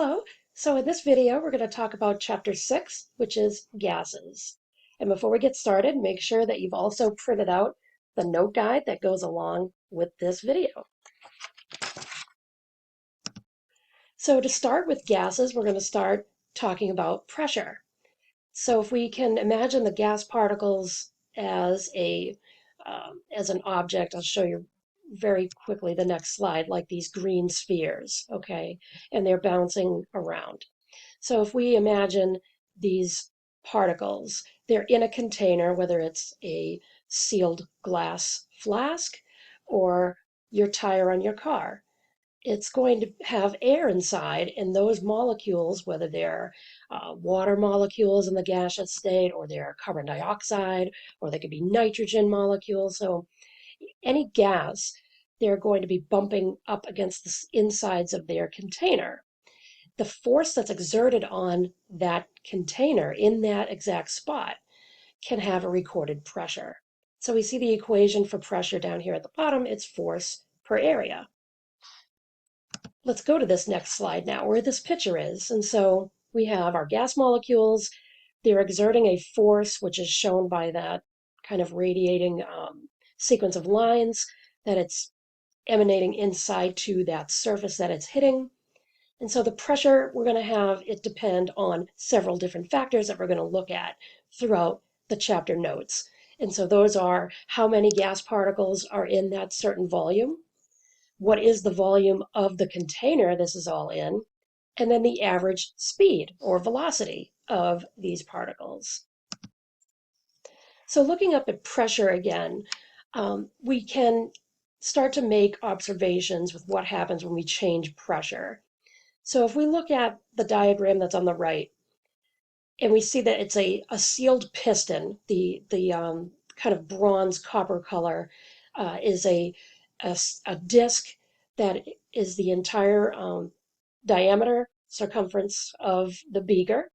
Hello. So in this video, we're going to talk about Chapter 6, which is gases. And before we get started, make sure that you've also printed out the note guide that goes along with this video. So to start with gases, we're going to start talking about pressure. So if we can imagine the gas particles as an object, I'll show you very quickly the next slide, like these green spheres, okay? And they're bouncing around. So if we imagine these particles, they're in a container, whether it's a sealed glass flask or your tire on your car. It's going to have air inside, and those molecules, whether they're water molecules in the gaseous state, or they're carbon dioxide, or they could be nitrogen molecules. So any gas, they're going to be bumping up against the insides of their container. The force that's exerted on that container in that exact spot can have a recorded pressure. So we see the equation for pressure down here at the bottom. It's force per area. Let's go to this next slide now, where this picture is. And so we have our gas molecules. They're exerting a force, which is shown by that kind of radiating sequence of lines, that it's emanating inside to that surface that it's hitting. And so the pressure we're going to have it depend on several different factors that we're going to look at throughout the chapter notes. And so those are how many gas particles are in that certain volume, what is the volume of the container this is all in, and then the average speed or velocity of these particles. So looking up at pressure again, we can start to make observations with what happens when we change pressure. So if we look at the diagram that's on the right, and we see that it's a sealed piston, the kind of bronze copper color is a disc that is the entire diameter circumference of the beaker,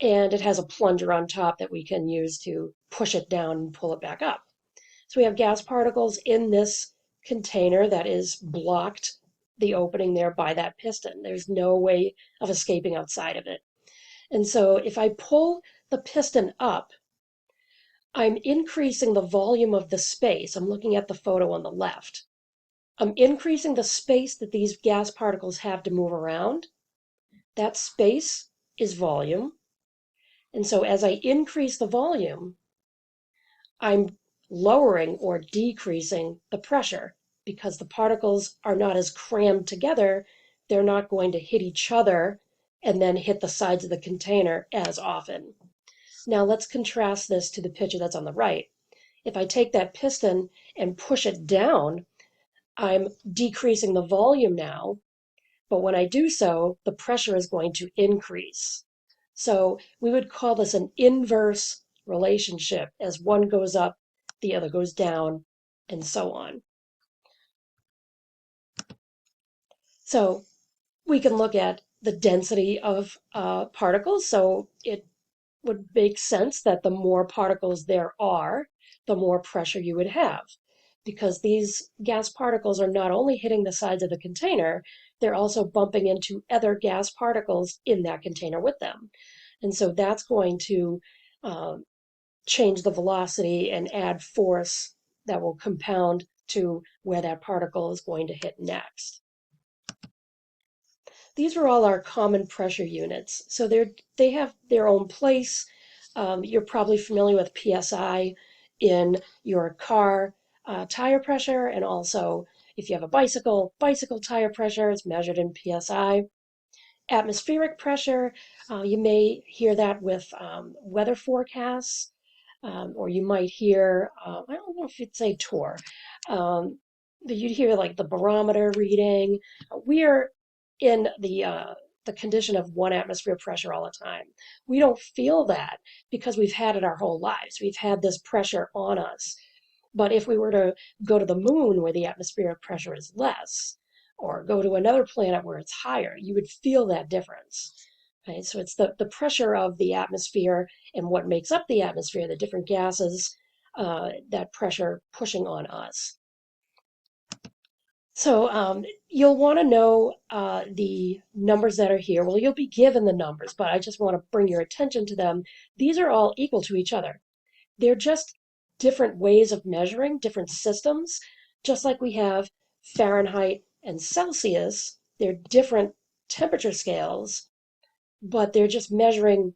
and it has a plunger on top that we can use to push it down and pull it back up. So we have gas particles in this container that is blocked, the opening there, by that piston. There's no way of escaping outside of it. And so if I pull the piston up, I'm increasing the volume of the space. I'm looking at the photo on the left. I'm increasing the space that these gas particles have to move around. That space is volume. And so as I increase the volume, I'm lowering or decreasing the pressure, because the particles are not as crammed together. They're not going to hit each other and then hit the sides of the container as often. Now let's contrast this to the picture that's on the right. If I take that piston and push it down, I'm decreasing the volume now, but when I do so, the pressure is going to increase. So we would call this an inverse relationship. As one goes up, the other goes down, and so on. So we can look at the density of particles. So it would make sense that the more particles there are, the more pressure you would have, because these gas particles are not only hitting the sides of the container, they're also bumping into other gas particles in that container with them. And so that's going to change the velocity and add force that will compound to where that particle is going to hit next. These are all our common pressure units. So they have their own place. You're probably familiar with PSI in your car tire pressure, and also if you have a bicycle tire pressure is measured in PSI. Atmospheric pressure, you may hear that with weather forecasts, or you might hear, I don't know if you'd say torr, but you'd hear like the barometer reading. We are in the condition of 1 atmosphere pressure all the time. We don't feel that because we've had it our whole lives. We've had this pressure on us. But if we were to go to the moon where the atmospheric pressure is less, or go to another planet where it's higher, you would feel that difference. Right? So it's the pressure of the atmosphere and what makes up the atmosphere, the different gases, that pressure pushing on us. So you'll want to know the numbers that are here. Well, you'll be given the numbers, but I just want to bring your attention to them. These are all equal to each other. They're just different ways of measuring, different systems, just like we have Fahrenheit and Celsius. They're different temperature scales, but they're just measuring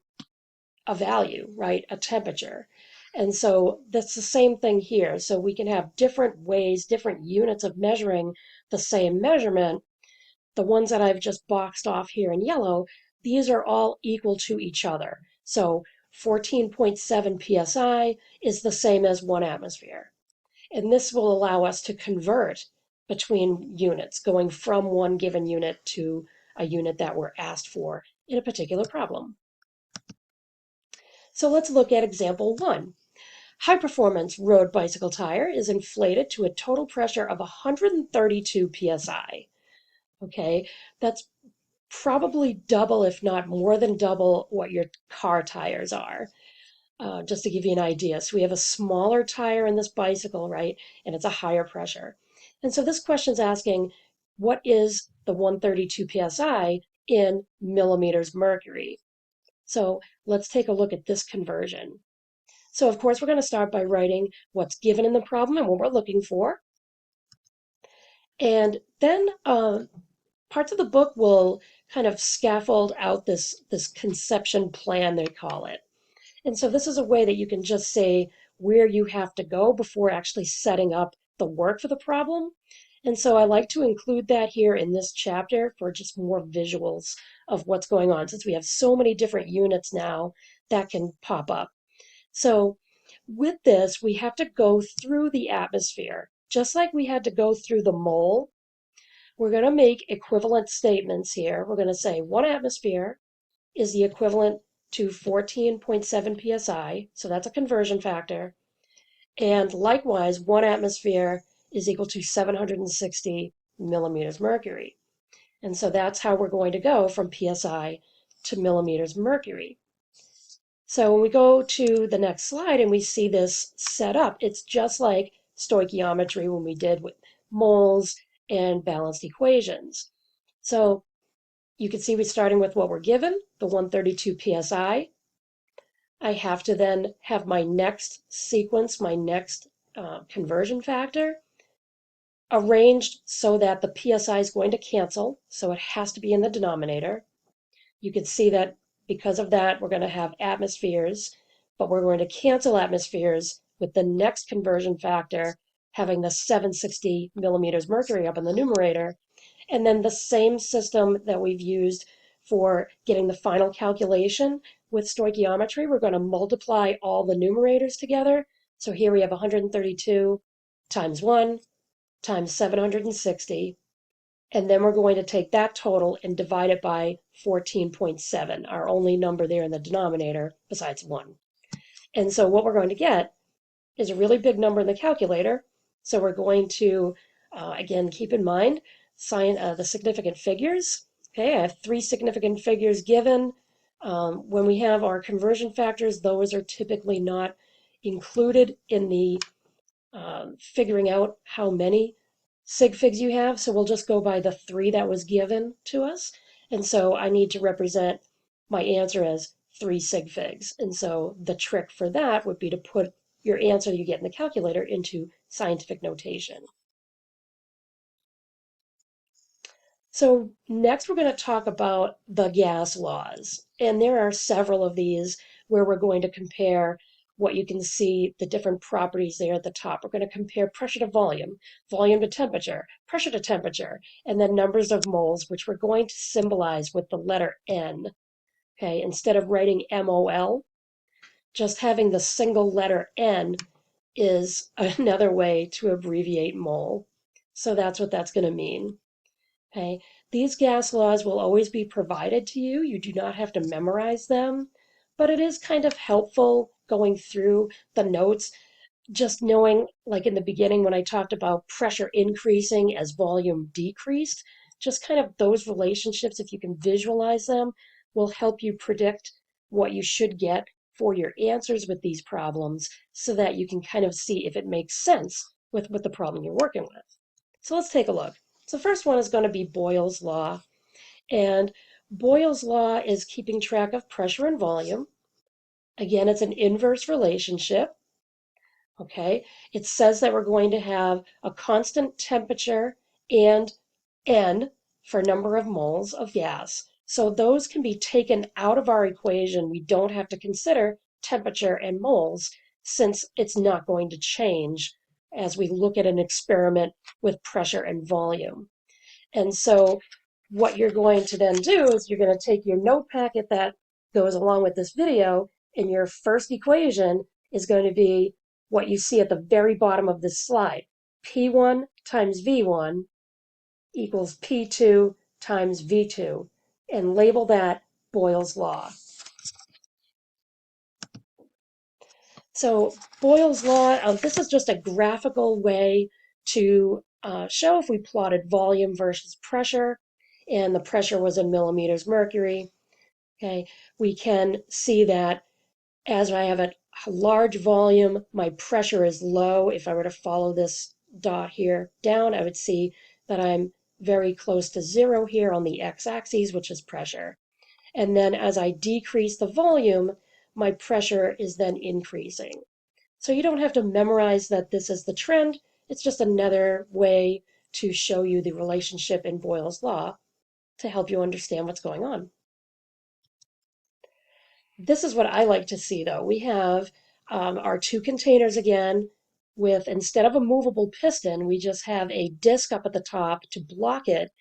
a value, right? A temperature. And so that's the same thing here. So we can have different ways, different units of measuring the same measurement. The ones that I've just boxed off here in yellow, these are all equal to each other. So 14.7 psi is the same as 1 atmosphere. And this will allow us to convert between units, going from one given unit to a unit that we're asked for in a particular problem. So let's look at example 1. High-performance road bicycle tire is inflated to a total pressure of 132 psi. Okay, that's probably double, if not more than double, what your car tires are. Just to give you an idea. So we have a smaller tire in this bicycle, right? And it's a higher pressure. And so this question is asking, what is the 132 psi in millimeters mercury? So let's take a look at this conversion. So of course, we're going to start by writing what's given in the problem and what we're looking for. And then parts of the book will kind of scaffold out this conception plan, they call it. And so this is a way that you can just say where you have to go before actually setting up the work for the problem. And so I like to include that here in this chapter for just more visuals of what's going on, since we have so many different units now that can pop up. So with this, we have to go through the atmosphere, just like we had to go through the mole. We're going to make equivalent statements here. We're going to say 1 atmosphere is the equivalent to 14.7 psi, so that's a conversion factor. And likewise, 1 atmosphere is equal to 760 millimeters mercury. And so that's how we're going to go from psi to millimeters mercury. So when we go to the next slide and we see this set up, it's just like stoichiometry when we did with moles and balanced equations. So you can see we're starting with what we're given, the 132 psi. I have to then have my next sequence, my next conversion factor, arranged so that the psi is going to cancel, so it has to be in the denominator. You can see that because of that, we're going to have atmospheres, but we're going to cancel atmospheres with the next conversion factor having the 760 millimeters mercury up in the numerator. And then the same system that we've used for getting the final calculation with stoichiometry, we're going to multiply all the numerators together. So here we have 132 times 1 times 760. And then we're going to take that total and divide it by 14.7, our only number there in the denominator besides 1. And so what we're going to get is a really big number in the calculator. So we're going to, again, keep in mind the significant figures. Okay, I have 3 significant figures given. When we have our conversion factors, those are typically not included in the figuring out how many sig figs you have. So we'll just go by the 3 that was given to us. And so I need to represent my answer as 3 sig figs. And so the trick for that would be to put your answer you get in the calculator into scientific notation. So next we're going to talk about the gas laws. And there are several of these where we're going to compare what you can see, the different properties there at the top. We're going to compare pressure to volume, volume to temperature, pressure to temperature, and then numbers of moles, which we're going to symbolize with the letter N. Okay, instead of writing MOL, just having the single letter N is another way to abbreviate mole. So that's what that's going to mean. Okay, these gas laws will always be provided to you. You do not have to memorize them, but it is kind of helpful going through the notes, just knowing, like in the beginning when I talked about pressure increasing as volume decreased, just kind of those relationships, if you can visualize them, will help you predict what you should get for your answers with these problems so that you can kind of see if it makes sense with the problem you're working with. So let's take a look. So the first one is going to be Boyle's law. And Boyle's law is keeping track of pressure and volume. Again, it's an inverse relationship. Okay, it says that we're going to have a constant temperature and N for number of moles of gas. So those can be taken out of our equation. We don't have to consider temperature and moles since it's not going to change as we look at an experiment with pressure and volume. And so what you're going to then do is you're going to take your note packet that goes along with this video, and your first equation is going to be what you see at the very bottom of this slide. P1 times V1 equals P2 times V2, and label that Boyle's law. So Boyle's law, this is just a graphical way to show if we plotted volume versus pressure, and the pressure was in millimeters mercury. Okay, we can see that as I have a large volume, my pressure is low. If I were to follow this dot here down, I would see that I'm very close to zero here on the x-axis, which is pressure. And then as I decrease the volume, my pressure is then increasing. So you don't have to memorize that this is the trend. It's just another way to show you the relationship in Boyle's law to help you understand what's going on. This is what I like to see, though. We have our two containers again with, instead of a movable piston, we just have a disc up at the top to block it,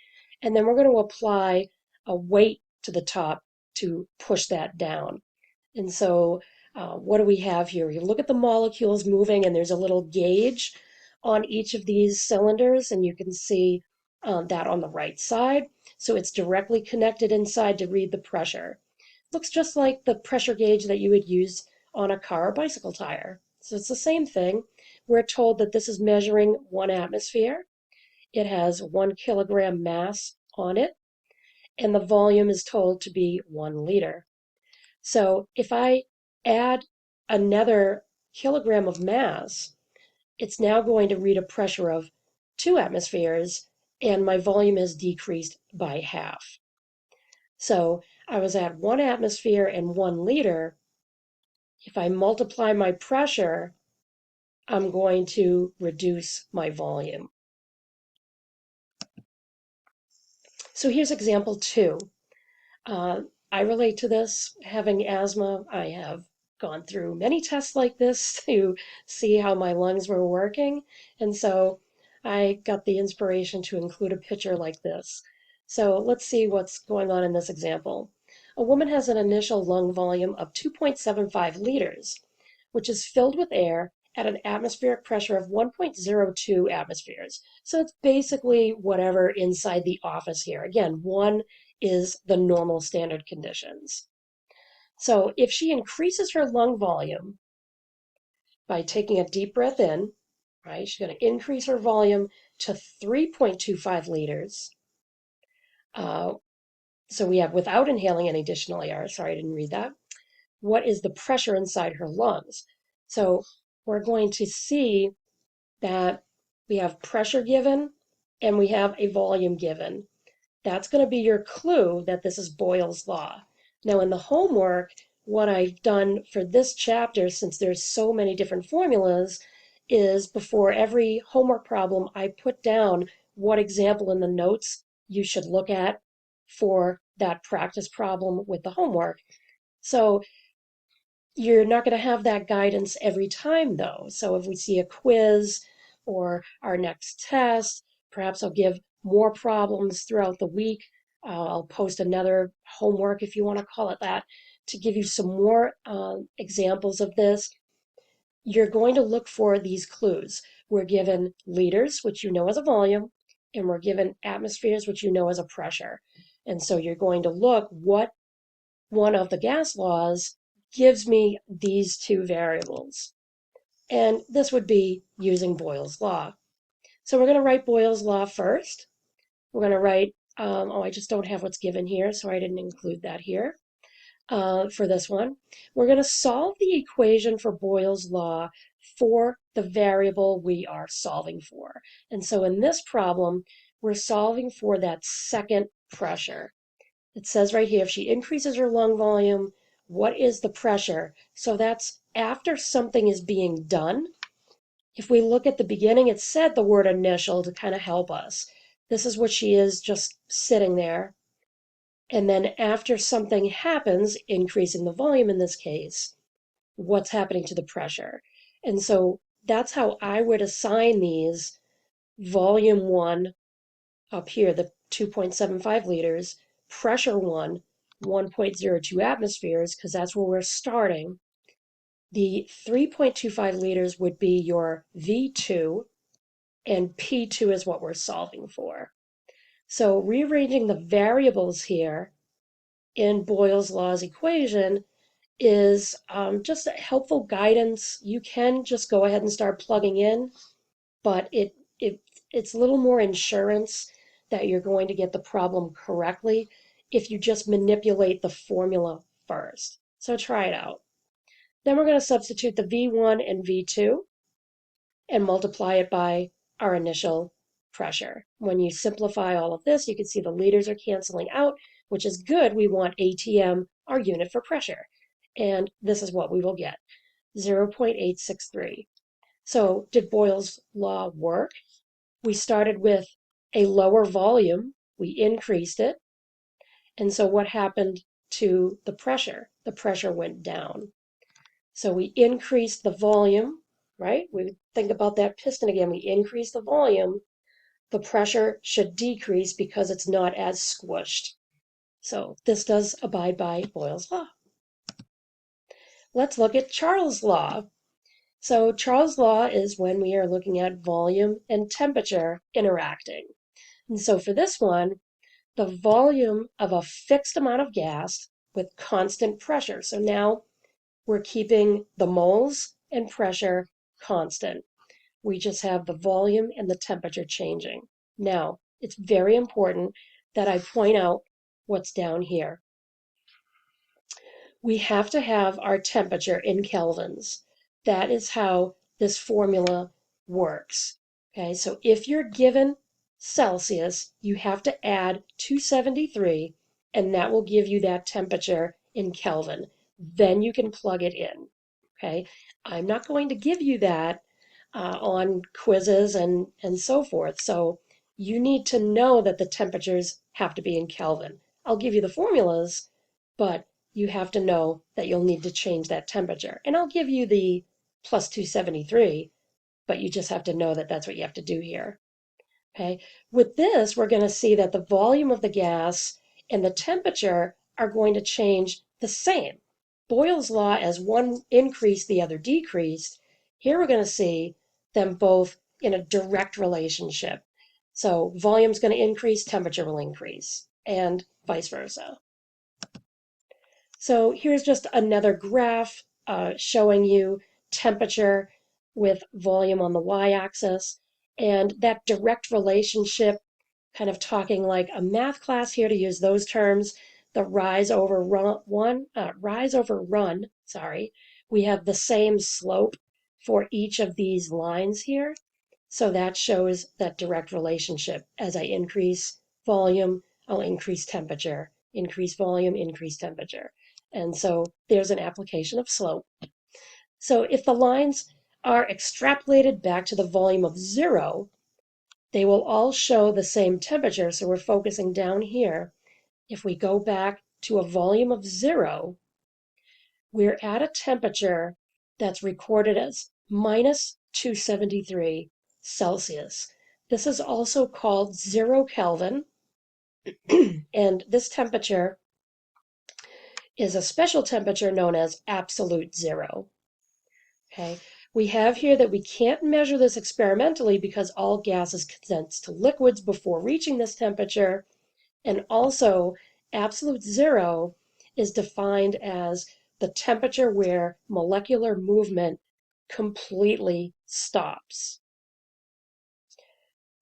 and then we're going to apply a weight to the top to push that down. And so what do we have here? You look at the molecules moving, and there's a little gauge on each of these cylinders, and you can see that on the right side. So it's directly connected inside to read the pressure. Looks just like the pressure gauge that you would use on a car or bicycle tire. So it's the same thing. We're told that this is measuring 1 atmosphere. It has 1 kilogram mass on it, and the volume is told to be 1 liter. So if I add another kilogram of mass, it's now going to read a pressure of 2 atmospheres, and my volume has decreased by half. So I was at 1 atmosphere and 1 liter. If I multiply my pressure, I'm going to reduce my volume. So here's example 2. I relate to this. Having asthma, I have gone through many tests like this to see how my lungs were working. And so I got the inspiration to include a picture like this. So let's see what's going on in this example. A woman has an initial lung volume of 2.75 liters, which is filled with air at an atmospheric pressure of 1.02 atmospheres. So it's basically whatever inside the office here. Again, 1 is the normal standard conditions. So if she increases her lung volume by taking a deep breath in, right, she's going to increase her volume to 3.25 liters. So we have without inhaling any additional air. Sorry, I didn't read that. What is the pressure inside her lungs? So we're going to see that we have pressure given and we have a volume given. That's going to be your clue that this is Boyle's law. Now in the homework, what I've done for this chapter, since there's so many different formulas, is before every homework problem, I put down what example in the notes you should look at for that practice problem with the homework. So you're not going to have that guidance every time, though. So if we see a quiz or our next test, perhaps I'll give more problems throughout the week. I'll post another homework, if you want to call it that, to give you some more examples of this. You're going to look for these clues. We're given liters, which you know as a volume, and we're given atmospheres, which you know as a pressure. And so you're going to look what one of the gas laws gives me these two variables. And this would be using Boyle's law. So we're going to write Boyle's law first. We're going to write, I just don't have what's given here, so I didn't include that here for this one. We're going to solve the equation for Boyle's law for the variable we are solving for. And so in this problem, we're solving for that second pressure. It says right here, if she increases her lung volume, what is the pressure? So that's after something is being done. If we look at the beginning, it said the word initial to kind of help us. This is what she is, just sitting there. And then after something happens, increasing the volume in this case, what's happening to the pressure? And so that's how I would assign these. Volume 1 up here, the 2.75 liters, pressure 1, 1.02 atmospheres, because that's where we're starting. The 3.25 liters would be your V2, and P2 is what we're solving for. So rearranging the variables here in Boyle's Law's equation is just a helpful guidance. You can just go ahead and start plugging in, but it's a little more insurance that you're going to get the problem correctly if you just manipulate the formula first. So try it out. Then we're going to substitute the V1 and V2 and multiply it by our initial pressure. When you simplify all of this, you can see the liters are canceling out, which is good. We want ATM, our unit for pressure. And this is what we will get, 0.863. So did Boyle's law work? We started with a lower volume, we increased it, and so what happened to the pressure? The pressure went down. So we increased the volume, right? We think about that piston again. We increase the volume. The pressure should decrease because it's not as squished. So this does abide by Boyle's law. Let's look at Charles' law. So Charles' law is when we are looking at volume and temperature interacting. And so for this one, the volume of a fixed amount of gas with constant pressure. So now we're keeping the moles and pressure constant. We just have the volume and the temperature changing. Now, it's very important that I point out what's down here. We have to have our temperature in kelvins. That is how this formula works. Okay, so if you're given Celsius, you have to add 273, and that will give you that temperature in Kelvin. Then you can plug it in. Okay, I'm not going to give you that on quizzes and so forth. So you need to know that the temperatures have to be in Kelvin. I'll give you the formulas, but you have to know that you'll need to change that temperature. And I'll give you the plus 273, but you just have to know that that's what you have to do here. Okay, with this, we're going to see that the volume of the gas and the temperature are going to change the same. Boyle's law, as one increased, the other decreased. Here we're going to see them both in a direct relationship. So volume's going to increase, temperature will increase, and vice versa. So here's just another graph showing you temperature with volume on the y-axis, and that direct relationship, kind of talking like a math class here to use those terms, the rise over run, sorry, we have the same slope for each of these lines here. So that shows that direct relationship. As I increase volume, I'll increase temperature, increase volume, increase temperature. And so there's an application of slope. So if the lines are extrapolated back to the volume of 0, they will all show the same temperature. So we're focusing down here. If we go back to a volume of 0, we're at a temperature that's recorded as minus 273 Celsius. This is also called 0 Kelvin, and this temperature is a special temperature known as absolute zero. Okay, we have here that we can't measure this experimentally because all gases condense to liquids before reaching this temperature, and also absolute zero is defined as the temperature where molecular movement completely stops.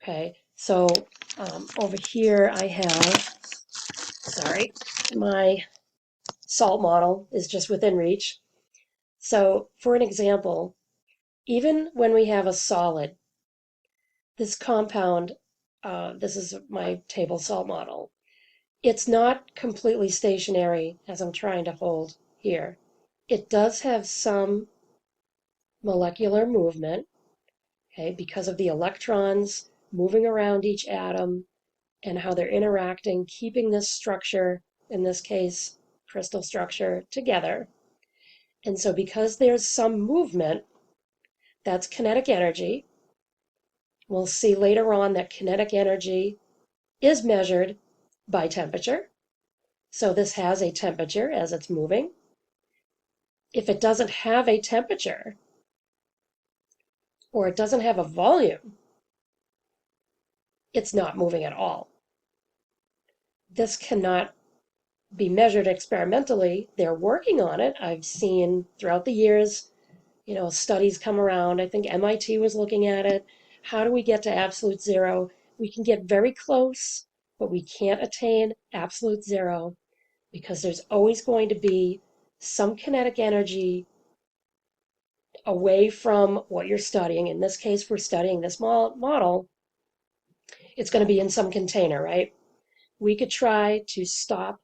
Okay, so over here I have, sorry, my salt model is just within reach. So for an example, even when we have a solid, this compound this is my table salt model. It's not completely stationary as I'm trying to hold here. It does have some molecular movement, okay, because of the electrons moving around each atom and how they're interacting, keeping this structure, in this case, crystal structure, together. And so because there's some movement, that's kinetic energy. We'll see later on that kinetic energy is measured by temperature. So this has a temperature as it's moving. If it doesn't have a temperature, or it doesn't have a volume, it's not moving at all. This cannot be measured experimentally. They're working on it. I've seen throughout the years, studies come around. I think MIT was looking at it. How do we get to absolute zero? We can get very close, but we can't attain absolute zero because there's always going to be some kinetic energy away from what you're studying. In this case, we're studying this model. It's going to be in some container, right? We could try to stop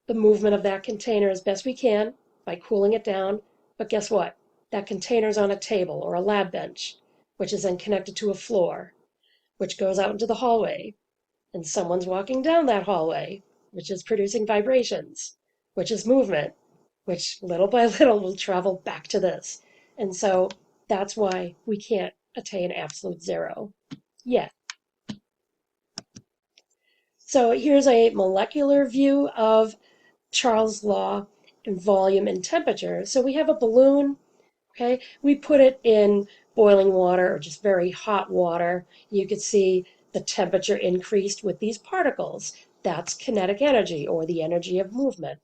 the movement of that container as best we can by cooling it down. But guess what? That container's on a table or a lab bench, which is then connected to a floor, which goes out into the hallway. And someone's walking down that hallway, which is producing vibrations, which is movement, which little by little will travel back to this. And so that's why we can't attain absolute zero yet. So here's a molecular view of Charles' law and volume and temperature. So we have a balloon, okay? We put it in boiling water or just very hot water. You could see the temperature increased with these particles. That's kinetic energy, or the energy of movement.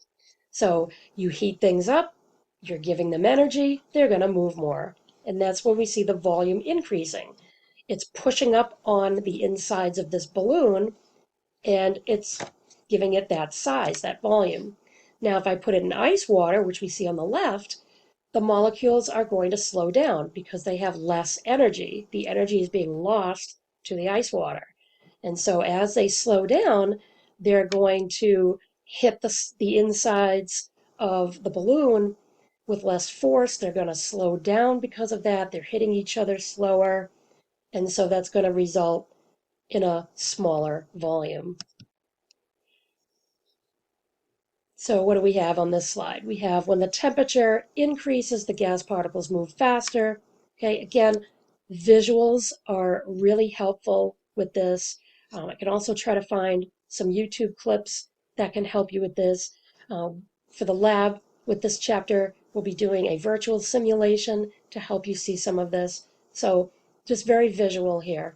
So you heat things up, you're giving them energy, they're going to move more. And that's when we see the volume increasing. It's pushing up on the insides of this balloon, and it's giving it that size, that volume. Now, if I put it in ice water, which we see on the left, the molecules are going to slow down because they have less energy. The energy is being lost to the ice water. And so as they slow down, they're going to hit the insides of the balloon with less force. They're going to slow down because of that. They're hitting each other slower. And so that's going to result in a smaller volume. So what do we have on this slide? We have when the temperature increases, the gas particles move faster. Okay, again, visuals are really helpful with this. I can also try to find some YouTube clips that can help you with this. For the lab with this chapter, we'll be doing a virtual simulation to help you see some of this. So just very visual here.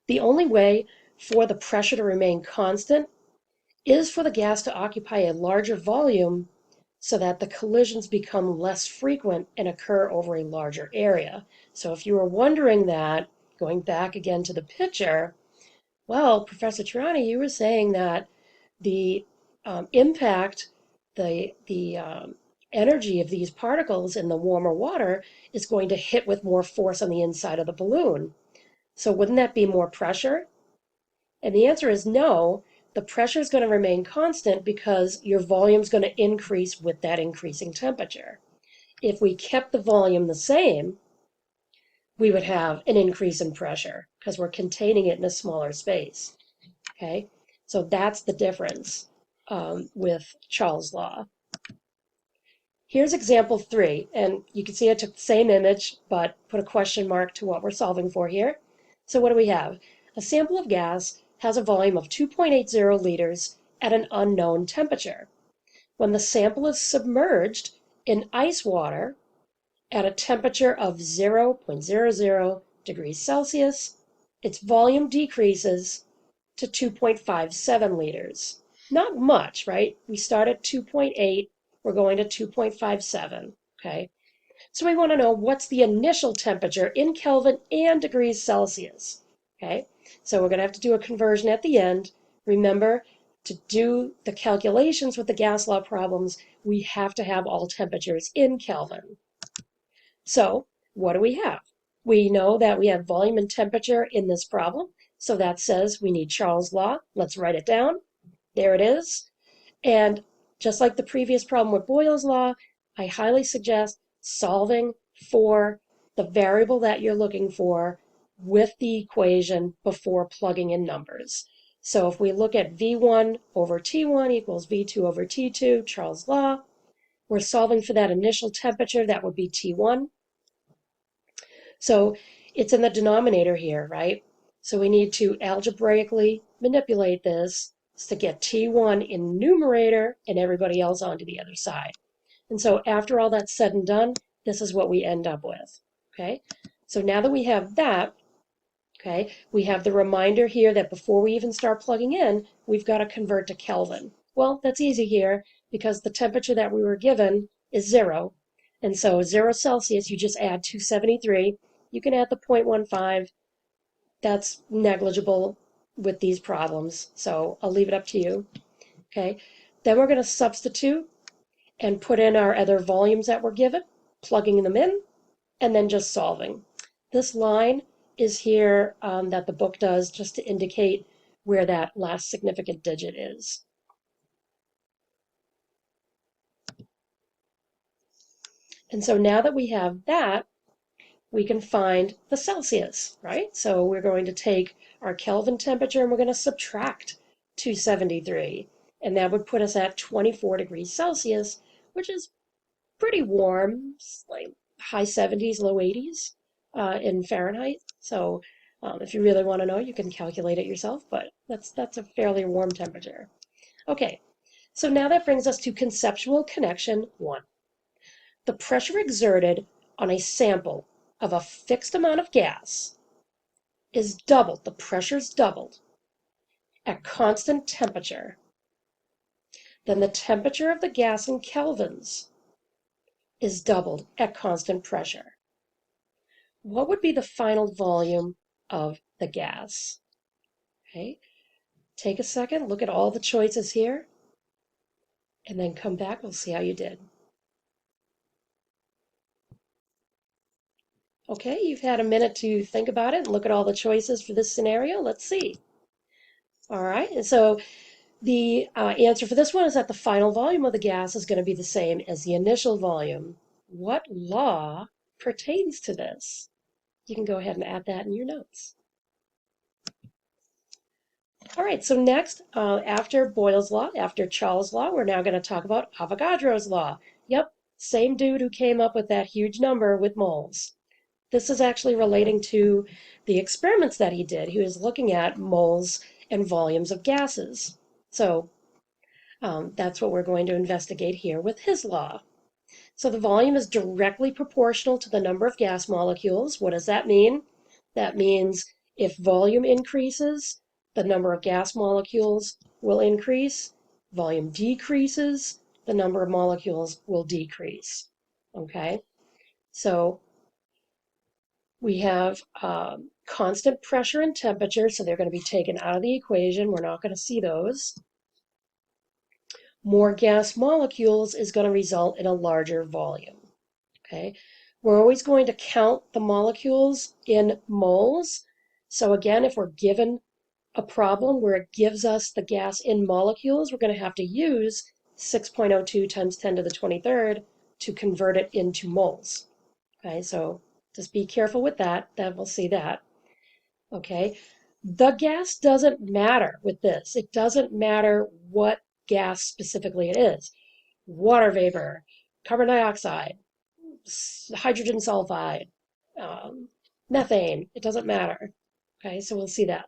The only way for the pressure to remain constant is for the gas to occupy a larger volume so that the collisions become less frequent and occur over a larger area. So if you were wondering that, going back again to the picture, well, Professor Tirani, you were saying that the impact, the energy of these particles in the warmer water is going to hit with more force on the inside of the balloon. So wouldn't that be more pressure? And the answer is no. The pressure is going to remain constant because your volume is going to increase with that increasing temperature. If we kept the volume the same, we would have an increase in pressure because we're containing it in a smaller space. Okay, so that's the difference with Charles' law. Here's example 3, and you can see I took the same image but put a question mark to what we're solving for here. So what do we have? A sample of gas has a volume of 2.80 liters at an unknown temperature. When the sample is submerged in ice water at a temperature of 0.00 degrees Celsius, its volume decreases to 2.57 liters. Not much, right? We start at 2.8, we're going to 2.57, okay? So we want to know what's the initial temperature in Kelvin and degrees Celsius, okay? So we're going to have to do a conversion at the end. Remember, to do the calculations with the gas law problems, we have to have all temperatures in Kelvin. So what do we have? We know that we have volume and temperature in this problem. So that says we need Charles' law. Let's write it down. There it is. And just like the previous problem with Boyle's law, I highly suggest solving for the variable that you're looking for with the equation before plugging in numbers. So if we look at V1 over T1 equals V2 over T2, Charles' law, we're solving for that initial temperature, that would be T1. So it's in the denominator here, right? So we need to algebraically manipulate this to get T1 in numerator and everybody else onto the other side. And so after all that's said and done, this is what we end up with, okay? So now that we have that, okay, we have the reminder here that before we even start plugging in, we've got to convert to Kelvin. Well, that's easy here because the temperature that we were given is 0. And so 0 Celsius, you just add 273. You can add the 0.15. That's negligible with these problems, so I'll leave it up to you. Okay, then we're going to substitute and put in our other volumes that we're given, plugging them in, and then just solving. This line is here that the book does just to indicate where that last significant digit is. And so now that we have that, we can find the Celsius, right? So we're going to take our Kelvin temperature and we're going to subtract 273. And that would put us at 24 degrees Celsius, which is pretty warm, like high 70s, low 80s in Fahrenheit. So if you really want to know, you can calculate it yourself, but that's a fairly warm temperature. Okay, so now that brings us to conceptual connection 1. The pressure exerted on a sample of a fixed amount of gas is doubled, the pressure's doubled, at constant temperature. Then the temperature of the gas in kelvins is doubled at constant pressure. What would be the final volume of the gas? Okay, take a second, look at all the choices here, and then come back, we'll see how you did. Okay, you've had a minute to think about it and look at all the choices for this scenario. Let's see. All right, and so the answer for this one is that the final volume of the gas is going to be the same as the initial volume. What law pertains to this? You can go ahead and add that in your notes. All right, so next, after Boyle's law, after Charles' law, we're now going to talk about Avogadro's law. Yep, same dude who came up with that huge number with moles. This is actually relating to the experiments that he did. He was looking at moles and volumes of gases. So that's what we're going to investigate here with his law. So the volume is directly proportional to the number of gas molecules. What does that mean? That means if volume increases, the number of gas molecules will increase. Volume decreases, the number of molecules will decrease. Okay? So we have constant pressure and temperature, so they're going to be taken out of the equation. We're not going to see those. More gas molecules is going to result in a larger volume. Okay, we're always going to count the molecules in moles. So again, if we're given a problem where it gives us the gas in molecules, we're going to have to use 6.02 times 10 to the 23rd to convert it into moles. Okay, so just be careful with that. Then we'll see that. Okay, the gas doesn't matter with this. It doesn't matter what gas specifically it is. Water vapor, carbon dioxide, hydrogen sulfide, methane, it doesn't matter. Okay, so we'll see that.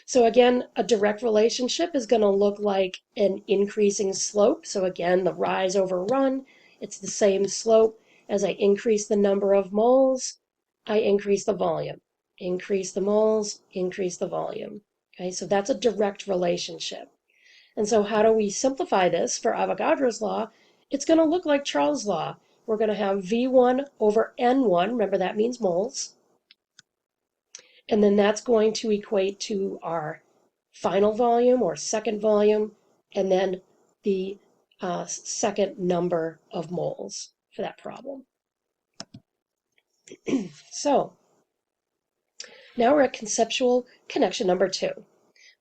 So again, a direct relationship is going to look like an increasing slope. So again, the rise over run, it's the same slope. As I increase the number of moles, I increase the volume. Increase the moles, increase the volume. Okay, so that's a direct relationship. And so how do we simplify this for Avogadro's law? It's going to look like Charles' law. We're going to have V1 over N1, remember that means moles, and then that's going to equate to our final volume or second volume, and then the second number of moles for that problem. So Now we're at conceptual connection number 2.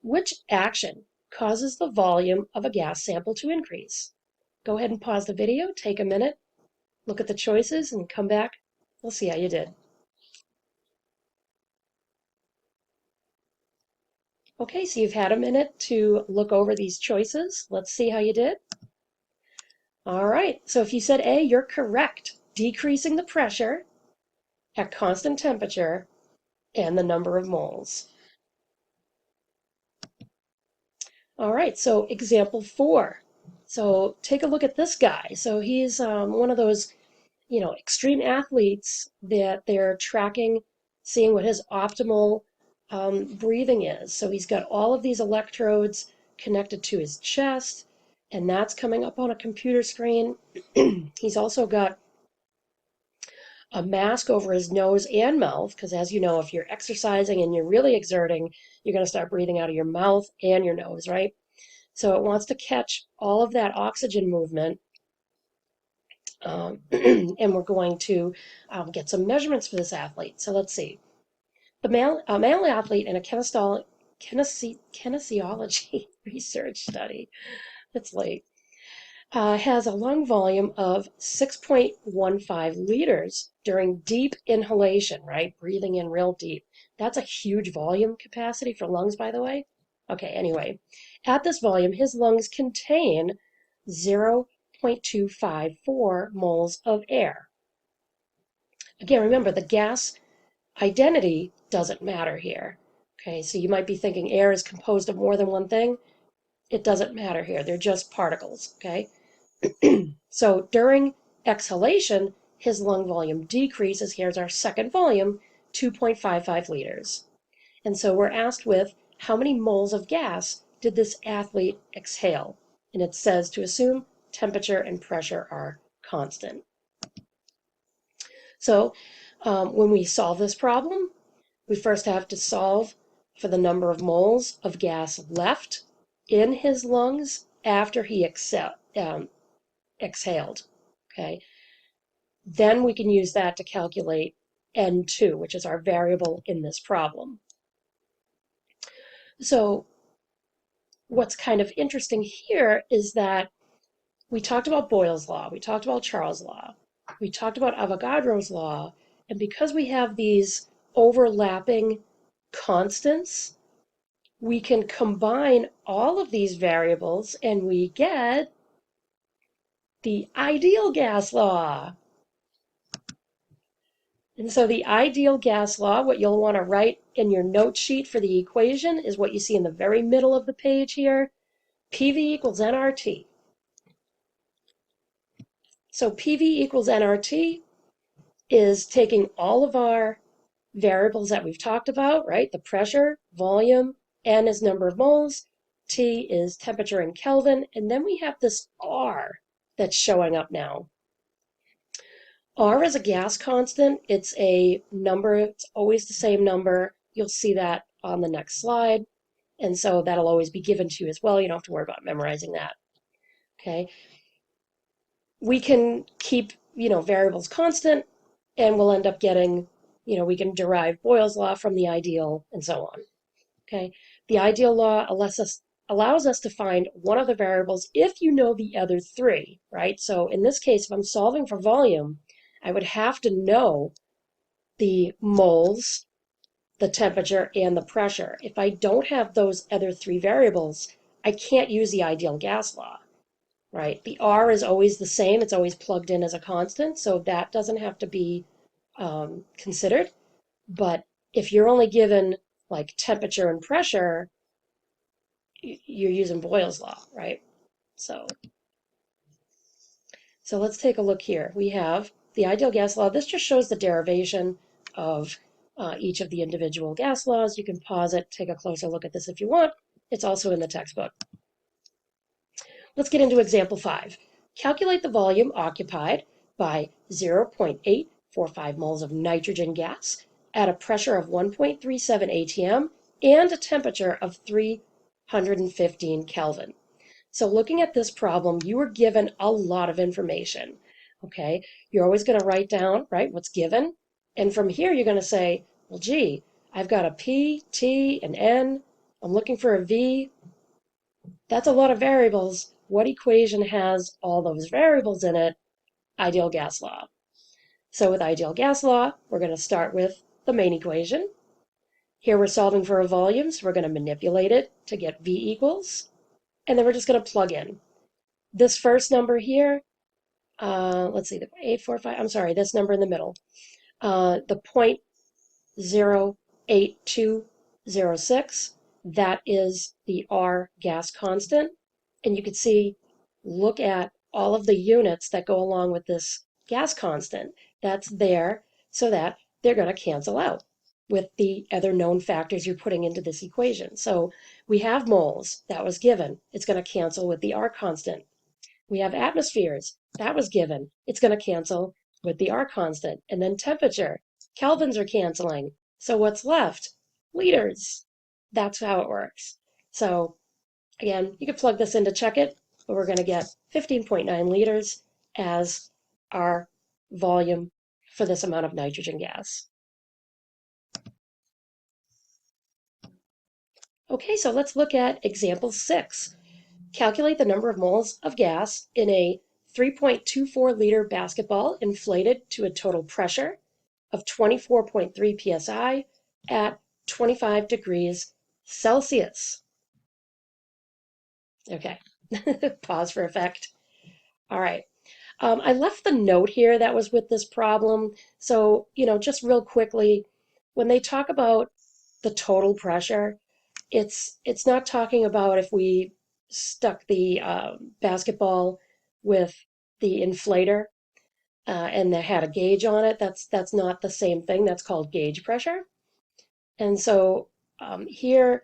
Which action causes the volume of a gas sample to increase? Go ahead and pause the video, take a minute, look at the choices, and come back. We'll see how you did. Okay, so you've had a minute to look over these choices. Let's see how you did. All right, so if you said A, you're correct. Decreasing the pressure at constant temperature and the number of moles. All right, so example 4. So take a look at this guy. So he's one of those, extreme athletes that they're tracking, seeing what his optimal breathing is. So he's got all of these electrodes connected to his chest, and that's coming up on a computer screen. He's also got a mask over his nose and mouth, because as you know, if you're exercising and you're really exerting, you're going to start breathing out of your mouth and your nose, right? So it wants to catch all of that oxygen movement, and we're going to get some measurements for this athlete. So let's see. A male athlete in a kinesiology research study, it's late, has a lung volume of 6.15 liters during deep inhalation, right? Breathing in real deep. That's a huge volume capacity for lungs, by the way. Okay, anyway, at this volume, his lungs contain 0.254 moles of air. Again, remember, the gas identity doesn't matter here. Okay, so you might be thinking air is composed of more than one thing. It doesn't matter here. They're just particles, okay? So during exhalation, his lung volume decreases. Here's our second volume, 2.55 liters. And so we're asked with how many moles of gas did this athlete exhale? And it says to assume temperature and pressure are constant. So when we solve this problem, we first have to solve for the number of moles of gas left in his lungs after he exhaled. Okay. Then we can use that to calculate N2, which is our variable in this problem. So what's kind of interesting here is that we talked about Boyle's law, we talked about Charles' law, we talked about Avogadro's law, and because we have these overlapping constants, we can combine all of these variables and we get the ideal gas law. And so the ideal gas law, what you'll want to write in your note sheet for the equation is what you see in the very middle of the page here, PV equals nRT. So PV equals nRT is taking all of our variables that we've talked about, right? The pressure, volume, N is number of moles, T is temperature in Kelvin, and then we have this R that's showing up now. R is a gas constant. It's a number. It's always the same number. You'll see that on the next slide. And so that'll always be given to you as well. You don't have to worry about memorizing that. Okay. We can keep, variables constant, and we'll end up getting, we can derive Boyle's law from the ideal and so on. Okay. The ideal law allows us to find one of the variables if you know the other three, right? So in this case, if I'm solving for volume, I would have to know the moles, the temperature, and the pressure. If I don't have those other three variables, I can't use the ideal gas law, right? The R is always the same. It's always plugged in as a constant, so that doesn't have to be considered. But if you're only given like temperature and pressure, you're using Boyle's law, right? So let's take a look here. We have the ideal gas law. This just shows the derivation of each of the individual gas laws. You can pause it, take a closer look at this if you want. It's also in the textbook. Let's get into example 5. Calculate the volume occupied by 0.845 moles of nitrogen gas at a pressure of 1.37 atm and a temperature of 315 Kelvin. So looking at this problem, you were given a lot of information, okay? You're always going to write down, right, what's given. And from here, you're going to say, well, gee, I've got a P, T, an N. I'm looking for a V. That's a lot of variables. What equation has all those variables in it? Ideal gas law. So with ideal gas law, we're going to start with the main equation. Here we're solving for a volume, so we're going to manipulate it to get V equals. And then we're just going to plug in. This first number here, let's see, the 845, I'm sorry, this number in the middle, the 0.08206, that is the R gas constant. And you can see, look at all of the units that go along with this gas constant. That's there so that they're going to cancel out with the other known factors you're putting into this equation. So we have moles, that was given. It's going to cancel with the R constant. We have atmospheres, that was given. It's going to cancel with the R constant. And then temperature, kelvins are canceling. So what's left? Liters. That's how it works. So again, you can plug this in to check it, but we're going to get 15.9 liters as our volume for this amount of nitrogen gas. Okay, so let's look at example 6. Calculate the number of moles of gas in a 3.24 liter basketball inflated to a total pressure of 24.3 psi at 25 degrees Celsius. Okay, pause for effect. All right. I left the note here that was with this problem. So, just real quickly, when they talk about the total pressure, it's not talking about if we stuck the basketball with the inflator and they had a gauge on it. That's not the same thing. That's called gauge pressure. And so here,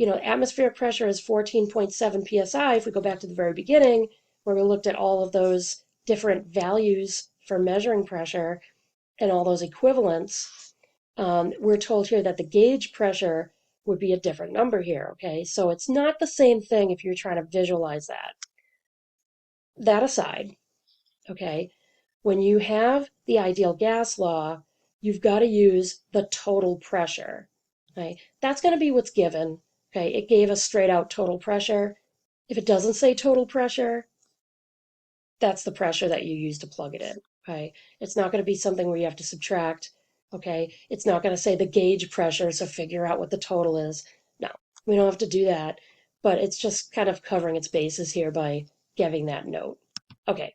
atmospheric pressure is 14.7 psi. If we go back to the very beginning, where we looked at all of those different values for measuring pressure and all those equivalents, we're told here that the gauge pressure would be a different number here, okay? So it's not the same thing if you're trying to visualize that. That aside, okay, when you have the ideal gas law, you've got to use the total pressure, okay? That's going to be what's given, okay? It gave us straight out total pressure. If it doesn't say total pressure, that's the pressure that you use to plug it in, okay? It's not going to be something where you have to subtract, okay? It's not going to say the gauge pressure, so figure out what the total is. No, we don't have to do that, but it's just kind of covering its bases here by giving that note. Okay,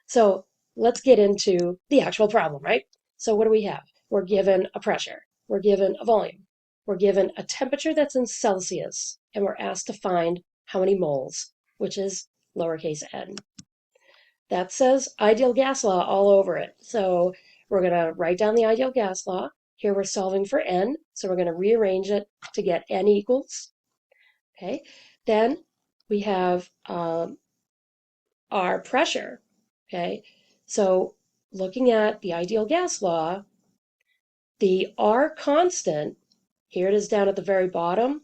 so let's get into the actual problem, right? So what do we have? We're given a pressure, we're given a volume, we're given a temperature that's in Celsius, and we're asked to find how many moles, which is lowercase n. That says ideal gas law all over it. So we're going to write down the ideal gas law. Here we're solving for n, so we're going to rearrange it to get n equals. Okay, then we have our pressure. Okay, so looking at the ideal gas law, the R constant, here it is down at the very bottom,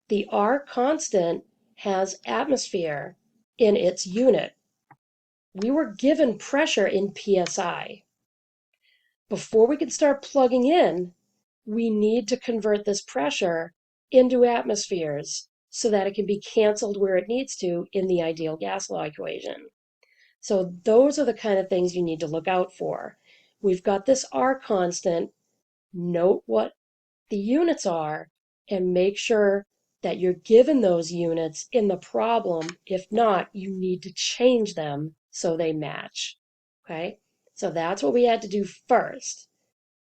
the R constant has atmosphere in its unit. We were given pressure in psi. Before we can start plugging in, we need to convert this pressure into atmospheres so that it can be canceled where it needs to in the ideal gas law equation. So those are the kind of things you need to look out for. We've got this R constant. Note what the units are and make sure that you're given those units in the problem. If not, you need to change them so they match. Okay, so that's what we had to do first.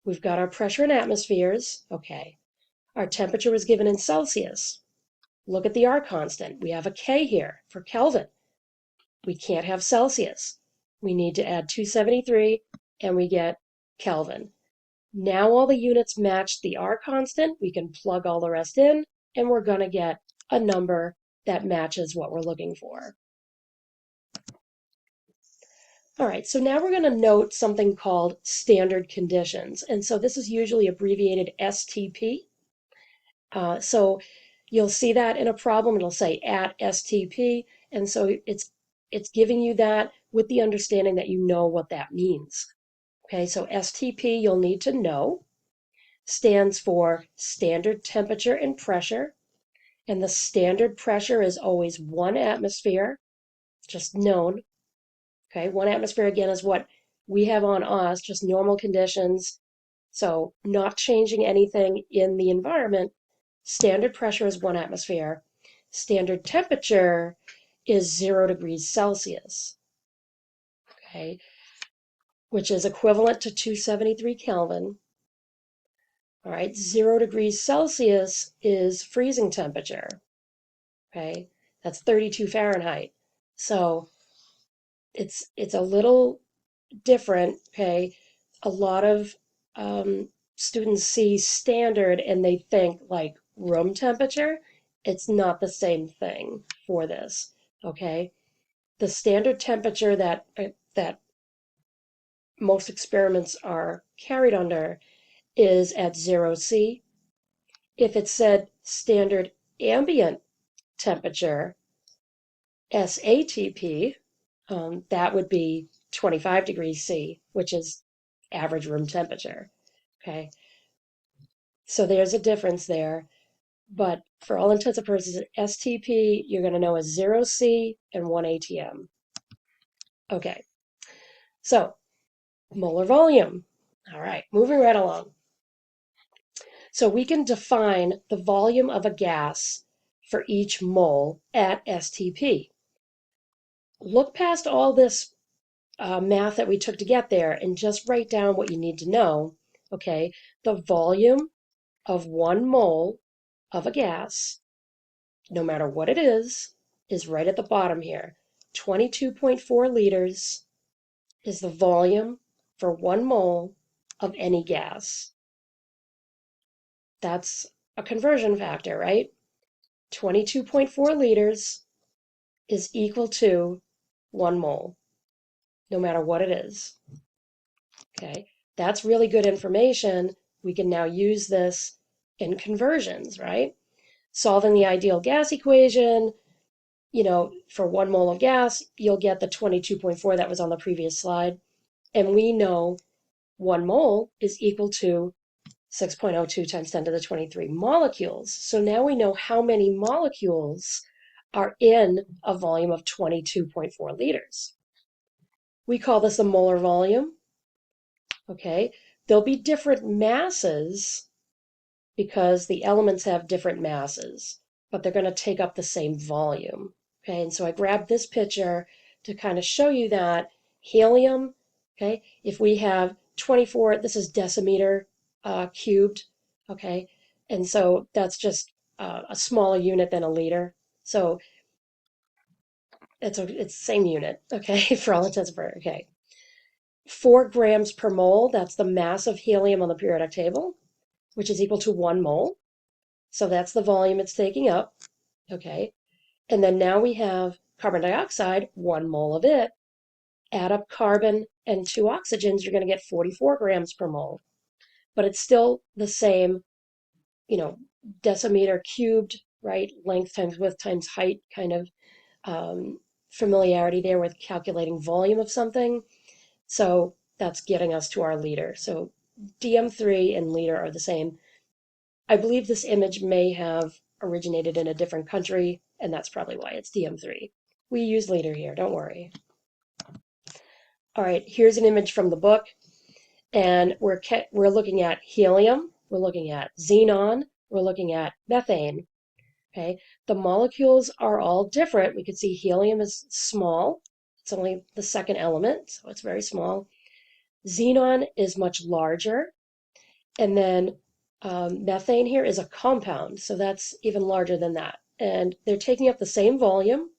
We've got our pressure in atmospheres. Okay, our temperature was given in Celsius. Look at the R constant. We have a K here for Kelvin. We can't have Celsius. We need to add 273 and we get Kelvin. Now all the units match the R constant. We can plug all the rest in and we're going to get a number that matches what we're looking for. All right, so now we're going to note something called standard conditions. And so this is usually abbreviated STP. So you'll see that in a problem. It'll say at STP. And so it's giving you that with the understanding that you know what that means. Okay, so STP you'll need to know. stands for standard temperature and pressure, and the standard pressure is always 1 atmosphere, just known. Okay, 1 atmosphere again is what we have on us, just normal conditions. So not changing anything in the environment. Standard pressure is 1 atmosphere. Standard temperature is 0 degrees Celsius, okay, which is equivalent to 273 Kelvin. All right, 0 degrees Celsius is freezing temperature, okay? That's 32 Fahrenheit. So it's a little different, okay? A lot of students see standard and they think like room temperature. It's not the same thing for this, okay? The standard temperature that most experiments are carried under is at 0°C. If it said standard ambient temperature, SATP, that would be 25 degrees C, which is average room temperature. Okay, so there's a difference there. But for all intents and purposes, STP, you're going to know as 0°C and 1 ATM. Okay, so molar volume. All right, moving right along. So we can define the volume of a gas for each mole at STP. Look past all this math that we took to get there and just write down what you need to know. Okay, the volume of 1 mole of a gas, no matter what it is right at the bottom here. 22.4 liters is the volume for 1 mole of any gas. That's a conversion factor, right? 22.4 liters is equal to 1 mole, no matter what it is. Okay, that's really good information. We can now use this in conversions, right? Solving the ideal gas equation, for 1 mole of gas, you'll get the 22.4 that was on the previous slide. And we know 1 mole is equal to 6.02 times 10 to the 23 molecules. So now we know how many molecules are in a volume of 22.4 liters. We call this a molar volume. Okay, there'll be different masses because the elements have different masses, but they're going to take up the same volume. Okay, and so I grabbed this picture to kind of show you that helium, okay, if we have 24, this is decimeter cubed, okay, and so that's just a smaller unit than a liter. So it's the same unit, okay, for all intents and purposes, okay. 4 grams per mole, that's the mass of helium on the periodic table, which is equal to 1 mole. So that's the volume it's taking up, okay? And then now we have carbon dioxide, 1 mole of it. Add up carbon and 2 oxygens, you're going to get 44 grams per mole. But it's still the same, decimeter cubed, right? Length times width times height kind of familiarity there with calculating volume of something. So that's getting us to our liter. So DM3 and liter are the same. I believe this image may have originated in a different country, and that's probably why it's DM3. We use liter here, don't worry. All right, here's an image from the book, and we're looking at helium, we're looking at xenon, we're looking at methane. Okay, the molecules are all different. We can see helium is small. It's only the second element, so it's very small. Xenon is much larger, and then methane here is a compound, so that's even larger than that. And they're taking up the same volume.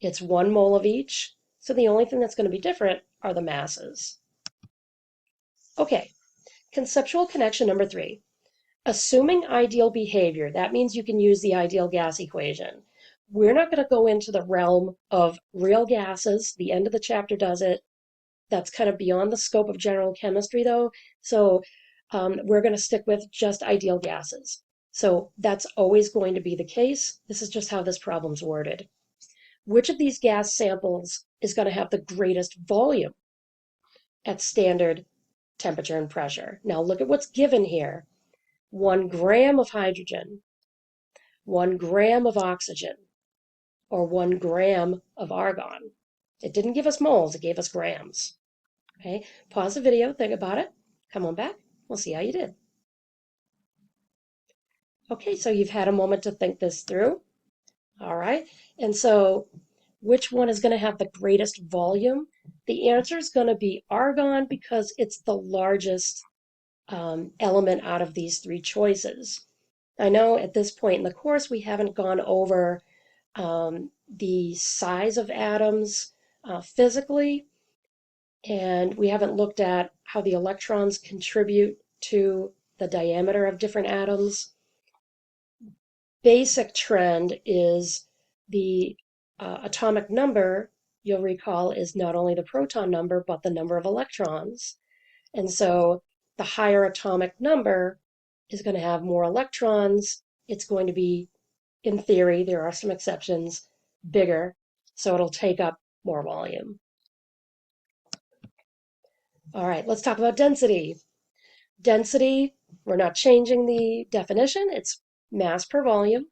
It's 1 mole of each. So the only thing that's going to be different are the masses. Okay, conceptual connection number 3. Assuming ideal behavior, that means you can use the ideal gas equation. We're not going to go into the realm of real gases. The end of the chapter does it. That's kind of beyond the scope of general chemistry, though. So we're going to stick with just ideal gases. So that's always going to be the case. This is just how this problem's worded. Which of these gas samples is going to have the greatest volume at standard temperature and pressure. Now look at what's given here. 1 gram of hydrogen, 1 gram of oxygen, or 1 gram of argon. It didn't give us moles, it gave us grams. Okay, pause the video, think about it, come on back, we'll see how you did. Okay, so you've had a moment to think this through. All right, and so which one is going to have the greatest volume? The answer is going to be argon because it's the largest element out of these three choices. I know at this point in the course we haven't gone over the size of atoms physically, and we haven't looked at how the electrons contribute to the diameter of different atoms. Basic trend is the atomic number, you'll recall, is not only the proton number, but the number of electrons. And so the higher atomic number is going to have more electrons. It's going to be, in theory, there are some exceptions, bigger, so it'll take up more volume. All right, let's talk about density. Density, we're not changing the definition, it's mass per volume.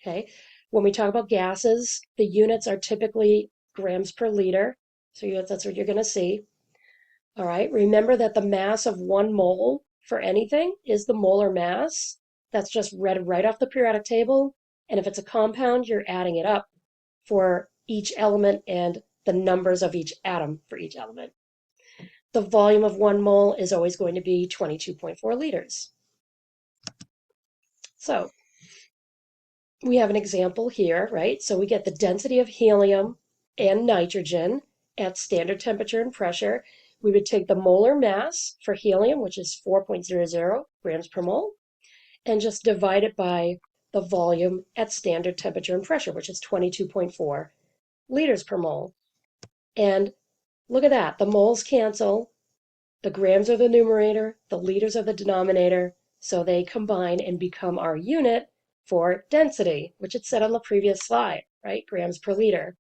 Okay, when we talk about gases, the units are typically grams per liter, so that's what you're going to see. All right, remember that the mass of 1 mole for anything is the molar mass. That's just read right off the periodic table. And if it's a compound, you're adding it up for each element and the numbers of each atom for each element. The volume of 1 mole is always going to be 22.4 liters. So we have an example here, right? So we get the density of helium and nitrogen at standard temperature and pressure. We would take the molar mass for helium, which is 4.00 grams per mole, and just divide it by the volume at standard temperature and pressure, which is 22.4 liters per mole. And look at that, the moles cancel, the grams are the numerator, the liters are the denominator, so they combine and become our unit for density, which it said on the previous slide, right? Grams per liter.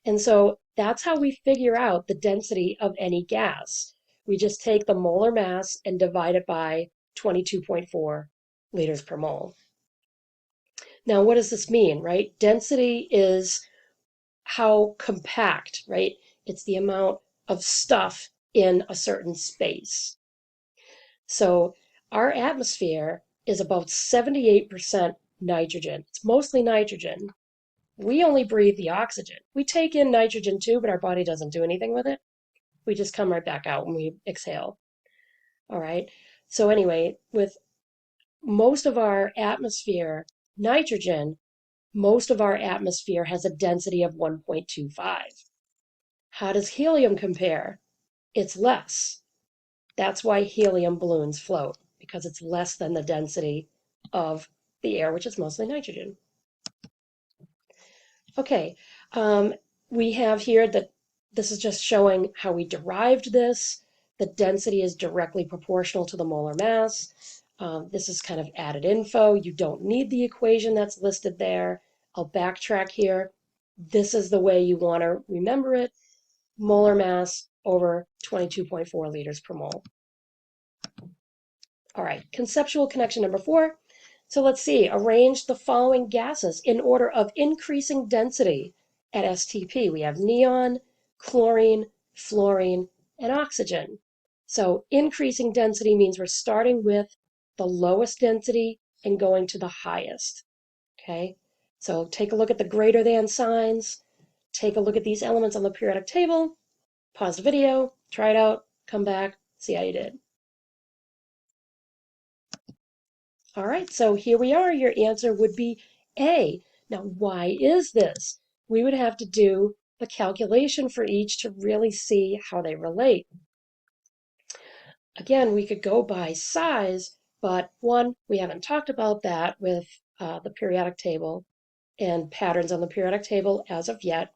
And so that's how we figure out the density of any gas. We just take the molar mass and divide it by 22.4 liters per mole. Now, what does this mean, right? Density is how compact, right? It's the amount of stuff in a certain space. So our atmosphere is about 78% nitrogen. It's mostly nitrogen. We only breathe the oxygen. We take in nitrogen too, but our body doesn't do anything with it. We just come right back out when we exhale. All right. So anyway, with most of our atmosphere nitrogen, most of our atmosphere has a density of 1.25. How does helium compare? It's less. That's why helium balloons float, because it's less than the density of the air, which is mostly nitrogen. Okay, we have here that this is just showing how we derived this. The density is directly proportional to the molar mass. This is kind of added info. You don't need the equation that's listed there. I'll backtrack here. This is the way you want to remember it. Molar mass over 22.4 liters per mole. All right, conceptual connection number 4. So let's see, arrange the following gases in order of increasing density at STP. We have neon, chlorine, fluorine, and oxygen. So increasing density means we're starting with the lowest density and going to the highest. Okay, so take a look at the greater than signs. Take a look at these elements on the periodic table. Pause the video, try it out, come back, see how you did. All right, so here we are. Your answer would be A. Now, why is this? We would have to do the calculation for each to really see how they relate. Again, we could go by size, but one, we haven't talked about that with the periodic table and patterns on the periodic table as of yet.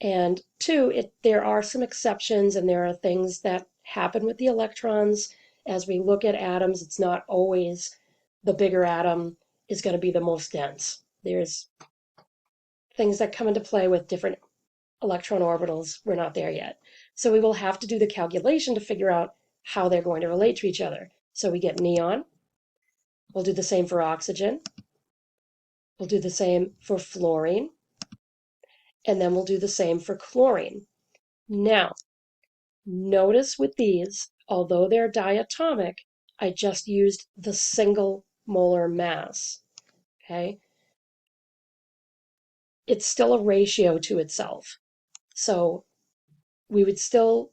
And two, there are some exceptions and there are things that happen with the electrons. As we look at atoms, it's not always the bigger atom is going to be the most dense. There's things that come into play with different electron orbitals. We're not there yet. So we will have to do the calculation to figure out how they're going to relate to each other. So we get neon. We'll do the same for oxygen. We'll do the same for fluorine. And then we'll do the same for chlorine. Now, notice with these, although they're diatomic, I just used the single molar mass. Okay? It's still a ratio to itself. So we would still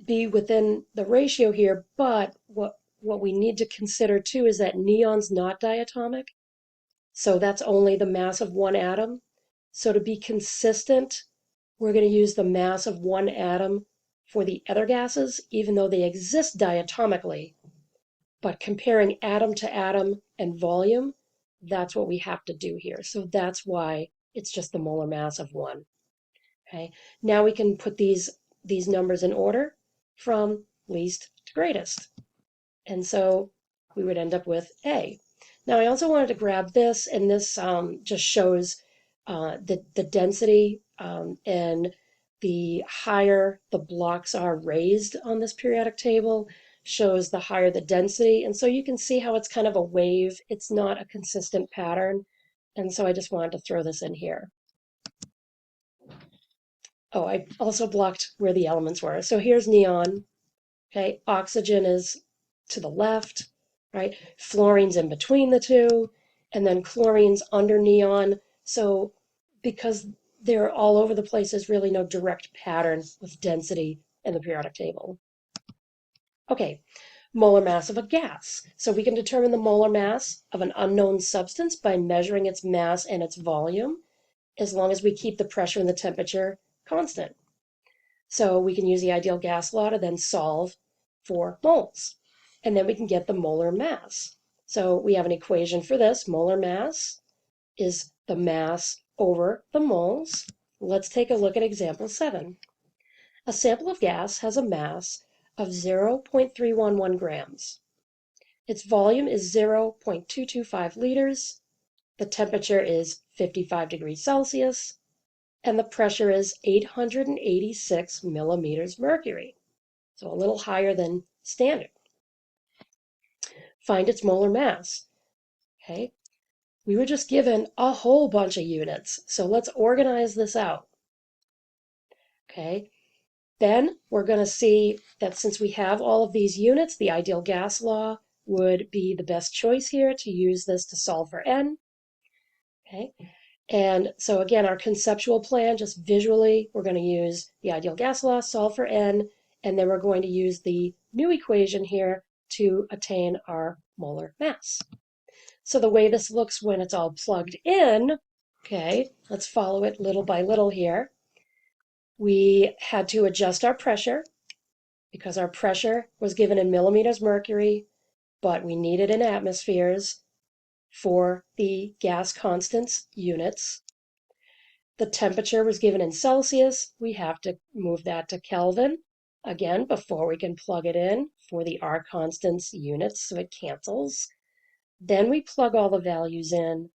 be within the ratio here, but what we need to consider too is that neon's not diatomic. So that's only the mass of one atom. So to be consistent, we're going to use the mass of one atom for the other gases, even though they exist diatomically. But comparing atom to atom and volume, that's what we have to do here. So that's why it's just the molar mass of one. Okay. Now we can put these numbers in order from least to greatest. And so we would end up with A. Now I also wanted to grab this, and this just shows the density, and the higher the blocks are raised on this periodic table shows the higher the density. And so you can see how it's kind of a wave. It's not a consistent pattern. And so I just wanted to throw this in here. Oh, I also blocked where the elements were. So here's neon. Okay, oxygen is to the left, right? Fluorine's in between the two, and then chlorine's under neon. So because they're all over the place, there's really no direct pattern with density in the periodic table. Okay, molar mass of a gas. So we can determine the molar mass of an unknown substance by measuring its mass and its volume, as long as we keep the pressure and the temperature constant. So we can use the ideal gas law to then solve for moles. And then we can get the molar mass. So we have an equation for this. Molar mass is the mass over the moles. Let's take a look at example 7. A sample of gas has a mass of 0.311 grams. Its volume is 0.225 liters. The temperature is 55 degrees Celsius. And the pressure is 886 millimeters mercury, so a little higher than standard. Find its molar mass. Okay, we were just given a whole bunch of units, so let's organize this out. Okay, then we're going to see that since we have all of these units, the ideal gas law would be the best choice here to use this to solve for N. Okay. And so again, our conceptual plan, just visually, we're going to use the ideal gas law, solve for N, and then we're going to use the new equation here to attain our molar mass. So the way this looks when it's all plugged in, okay, let's follow it little by little here. We had to adjust our pressure because our pressure was given in millimeters mercury, but we need it in atmospheres for the gas constants units. The temperature was given in Celsius. We have to move that to Kelvin again before we can plug it in for the R constants units, so it cancels. Then we plug all the values in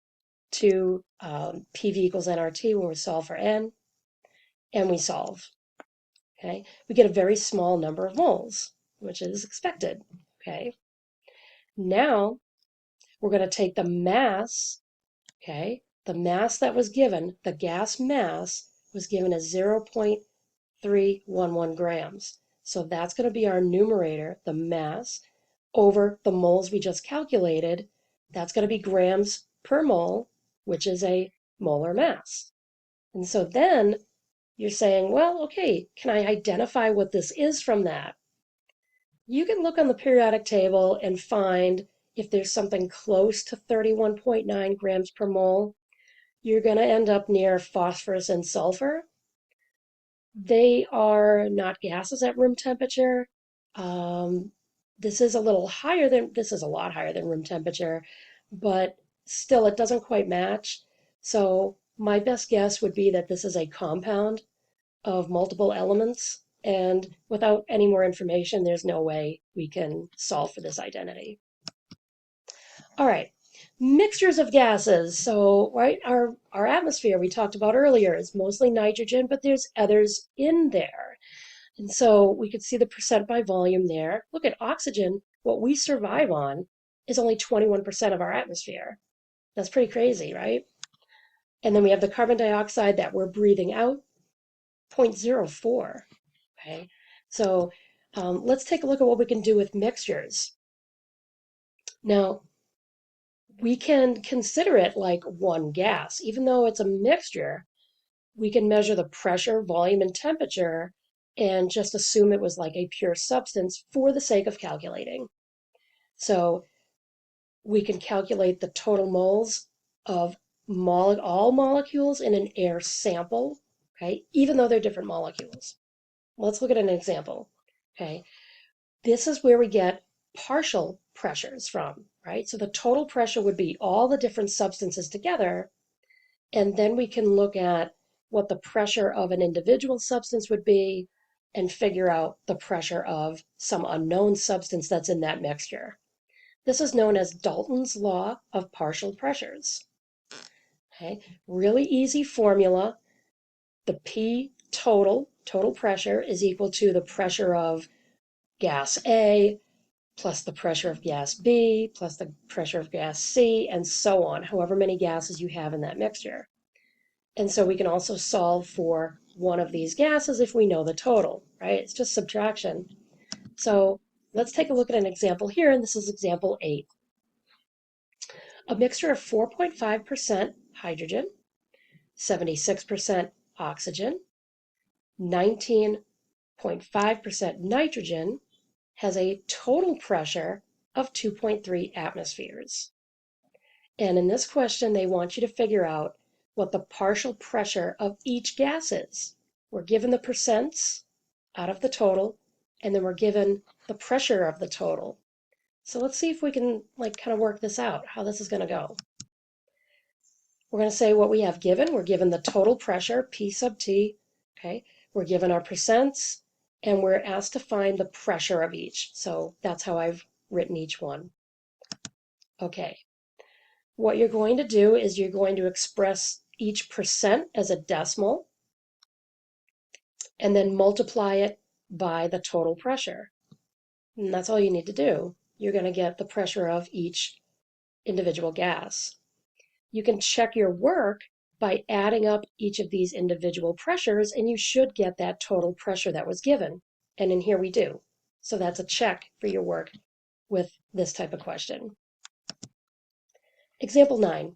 to PV equals nRT where we solve for N, and we solve. Okay, we get a very small number of moles, which is expected. Okay, now we're going to take the mass, okay, the mass that was given, the gas mass was given as 0.311 grams. So that's going to be our numerator, the mass, over the moles we just calculated. That's going to be grams per mole, which is a molar mass. And so then you're saying, well, okay, can I identify what this is from that? You can look on the periodic table and find if there's something close to 31.9 grams per mole. You're going to end up near phosphorus and sulfur. They are not gases at room temperature. This is a lot higher than room temperature, but still it doesn't quite match. So my best guess would be that this is a compound of multiple elements, and without any more information, there's no way we can solve for this identity. All right, mixtures of gases. So, right, our atmosphere we talked about earlier is mostly nitrogen, but there's others in there. And so we could see the percent by volume there. Look at oxygen. What we survive on is only 21% of our atmosphere. That's pretty crazy, right? And then we have the carbon dioxide that we're breathing out, 0.04. Okay, so let's take a look at what we can do with mixtures. Now, we can consider it like one gas. Even though it's a mixture, we can measure the pressure, volume, and temperature and just assume it was like a pure substance for the sake of calculating. So we can calculate the total moles of all molecules in an air sample, okay, even though they're different molecules. Let's look at an example, okay? This is where we get partial pressures from, right? So the total pressure would be all the different substances together, and then we can look at what the pressure of an individual substance would be and figure out the pressure of some unknown substance that's in that mixture. This is known as Dalton's law of partial pressures. Okay, really easy formula. The P total pressure is equal to the pressure of gas A plus the pressure of gas B plus the pressure of gas C, and so on, however many gases you have in that mixture. And so we can also solve for one of these gases if we know the total, right? It's just subtraction. So let's take a look at an example here, and this is example 8. A mixture of 4.5% hydrogen, 76% oxygen, 19.5% nitrogen has a total pressure of 2.3 atmospheres. And in this question, they want you to figure out what the partial pressure of each gas is. We're given the percents out of the total, and then we're given the pressure of the total. So let's see if we can kind of work this out, how this is going to go. We're going to say what we have given. We're given the total pressure, P sub T, okay? We're given our percents, and we're asked to find the pressure of each. So that's how I've written each one. Okay. What you're going to do is you're going to express each percent as a decimal, and then multiply it by the total pressure. And that's all you need to do. You're going to get the pressure of each individual gas. You can check your work by adding up each of these individual pressures, and you should get that total pressure that was given. And in here we do. So that's a check for your work with this type of question. Example 9.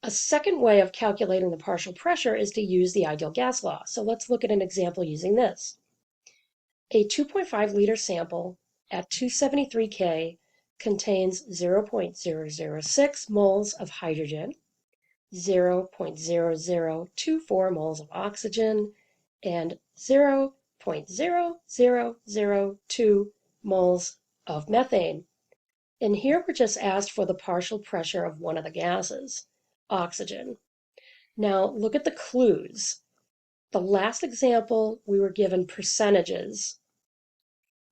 A second way of calculating the partial pressure is to use the ideal gas law. So let's look at an example using this. A 2.5 liter sample at 273 K contains 0.006 moles of hydrogen, 0.0024 moles of oxygen, and 0.0002 moles of methane. And here we're just asked for the partial pressure of one of the gases, oxygen. Now look at the clues. The last example we were given percentages.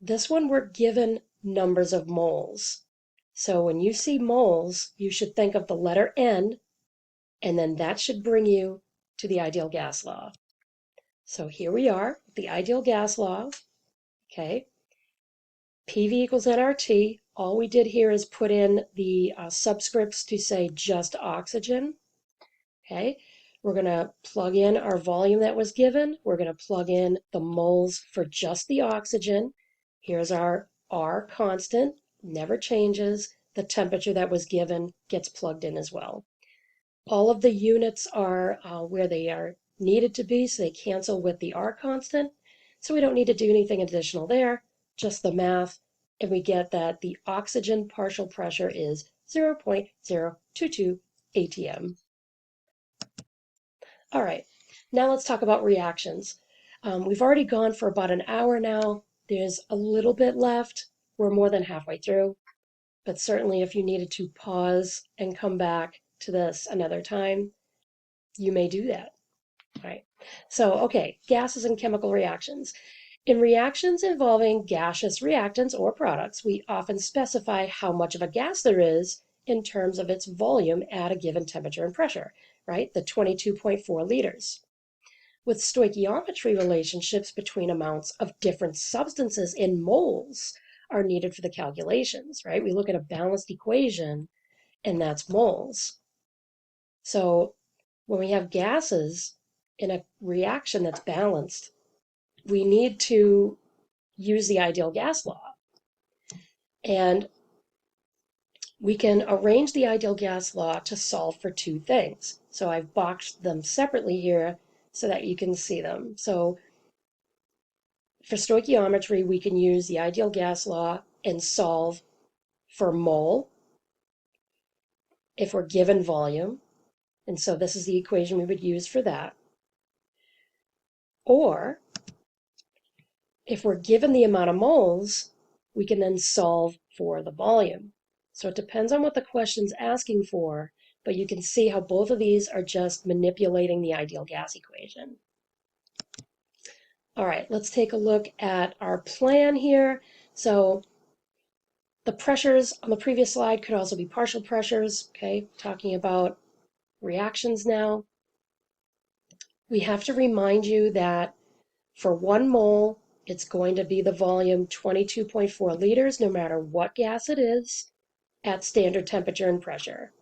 This one we're given numbers of moles. So when you see moles, you should think of the letter N, and then that should bring you to the ideal gas law. So here we are, the ideal gas law, okay? PV equals nRT. All we did here is put in the subscripts to say just oxygen, okay? We're going to plug in our volume that was given. We're going to plug in the moles for just the oxygen. Here's our R constant, never changes. The temperature that was given gets plugged in as well. All of the units are where they are needed to be, so they cancel with the R constant. So we don't need to do anything additional there, just the math, and we get that the oxygen partial pressure is 0.022 atm. All right, now let's talk about reactions. We've already gone for about an hour now. There's a little bit left. We're more than halfway through, but certainly if you needed to pause and come back to this another time, you may do that. All right. So, okay, gases and chemical reactions. In reactions involving gaseous reactants or products, we often specify how much of a gas there is in terms of its volume at a given temperature and pressure, right? The 22.4 liters. with stoichiometry, relationships between amounts of different substances in moles are needed for the calculations, right? We look at a balanced equation, and that's moles. So when we have gases in a reaction that's balanced, we need to use the ideal gas law. And we can arrange the ideal gas law to solve for two things. So I've boxed them separately here so that you can see them. So for stoichiometry, we can use the ideal gas law and solve for mole if we're given volume. And so this is the equation we would use for that. Or if we're given the amount of moles, we can then solve for the volume. So it depends on what the question's asking for, but you can see how both of these are just manipulating the ideal gas equation. All right, let's take a look at our plan here. So the pressures on the previous slide could also be partial pressures, okay? Talking about reactions now. We have to remind you that for 1 mole, it's going to be the volume 22.4 liters, no matter what gas it is, at standard temperature and pressure.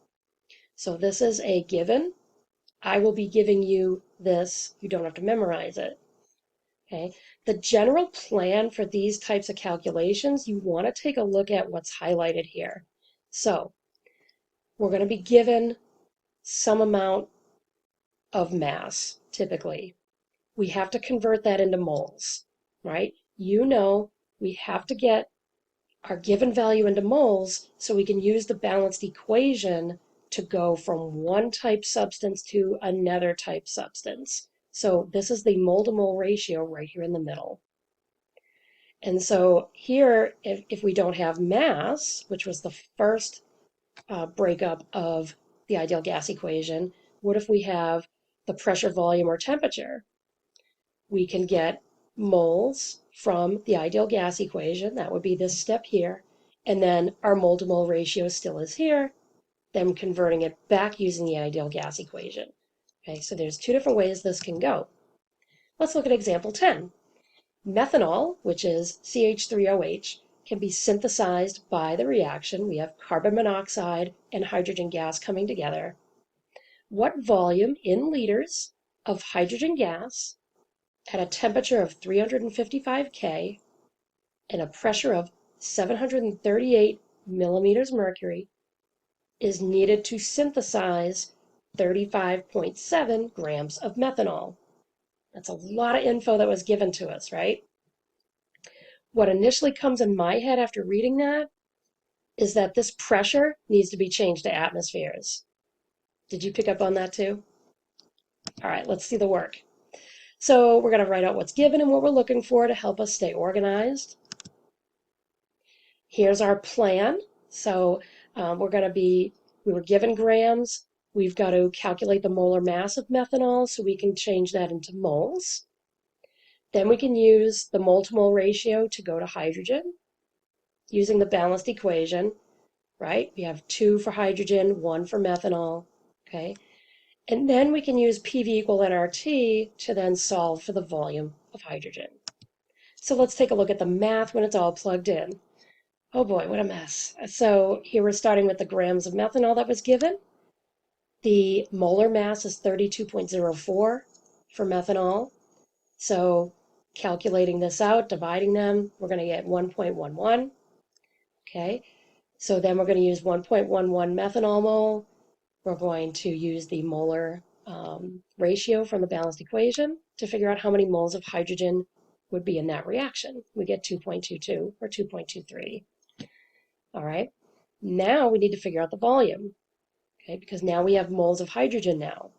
So this is a given. I will be giving you this. You don't have to memorize it. Okay. The general plan for these types of calculations, you want to take a look at what's highlighted here. So we're going to be given some amount of mass, typically. We have to convert that into moles, right? You know we have to get our given value into moles so we can use the balanced equation to go from one type substance to another type substance. So this is the mole to mole ratio right here in the middle. And so here, if we don't have mass, which was the first breakup of the ideal gas equation, what if we have the pressure, volume, or temperature? We can get moles from the ideal gas equation. That would be this step here. And then our mole to mole ratio still is here. Then converting it back using the ideal gas equation. Okay, so there's two different ways this can go. Let's look at example 10. Methanol, which is CH3OH, can be synthesized by the reaction. We have carbon monoxide and hydrogen gas coming together. What volume in liters of hydrogen gas at a temperature of 355 K and a pressure of 738 millimeters mercury is needed to synthesize 35.7 grams of methanol? That's a lot of info that was given to us, right? What initially comes in my head after reading that is that this pressure needs to be changed to atmospheres. Did you pick up on that too? All right, let's see the work. So we're going to write out what's given and what we're looking for to help us stay organized. Here's our plan. So we were given grams. We've got to calculate the molar mass of methanol so we can change that into moles. Then we can use the mole to mole ratio to go to hydrogen using the balanced equation, right? We have 2 for hydrogen, 1 for methanol, okay? And then we can use PV equal nRT to then solve for the volume of hydrogen. So let's take a look at the math when it's all plugged in. Oh boy, what a mess. So here we're starting with the grams of methanol that was given. The molar mass is 32.04 for methanol. So calculating this out, dividing them, we're going to get 1.11. Okay, so then we're going to use 1.11 methanol mole. We're going to use the molar ratio from the balanced equation to figure out how many moles of hydrogen would be in that reaction. We get 2.22 or 2.23. All right, now we need to figure out the volume, okay, because now we have moles of hydrogen now.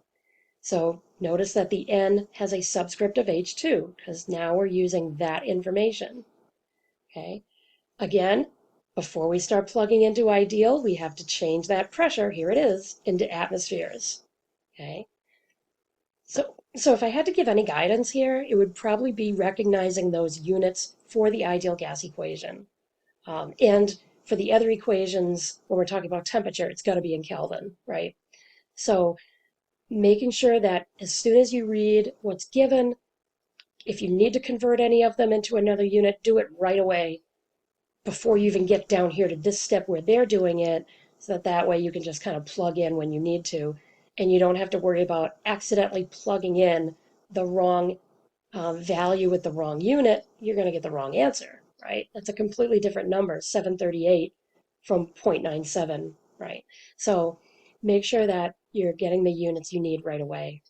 So notice that the N has a subscript of H2 because now we're using that information. Okay, again, before we start plugging into ideal, we have to change that pressure, here it is, into atmospheres. Okay, so if I had to give any guidance here, it would probably be recognizing those units for the ideal gas equation. And for the other equations, when we're talking about temperature, it's got to be in Kelvin, right? So making sure that as soon as you read what's given, if you need to convert any of them into another unit, do it right away before you even get down here to this step where they're doing it, so that way you can just kind of plug in when you need to, and you don't have to worry about accidentally plugging in the wrong value with the wrong unit. You're going to get the wrong answer, right? That's a completely different number, 738 from 0.97, right? So make sure that you're getting the units you need right away.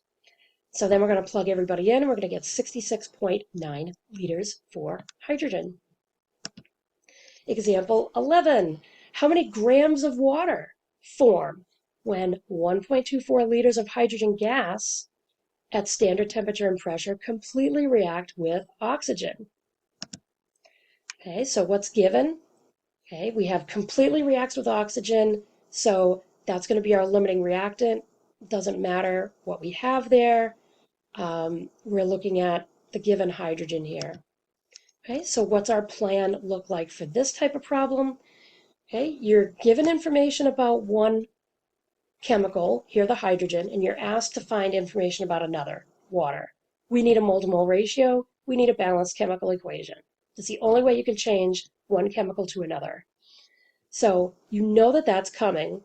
So then we're going to plug everybody in, and we're going to get 66.9 liters for hydrogen. Example 11. How many grams of water form when 1.24 liters of hydrogen gas at standard temperature and pressure completely react with oxygen? Okay, so what's given? Okay, we have completely reacts with oxygen, so that's going to be our limiting reactant. It doesn't matter what we have there. We're looking at the given hydrogen here. Okay, so what's our plan look like for this type of problem? Okay, you're given information about one chemical, here the hydrogen, and you're asked to find information about another, water. We need a mole-to-mole ratio. We need a balanced chemical equation. It's the only way you can change one chemical to another. So you know that that's coming.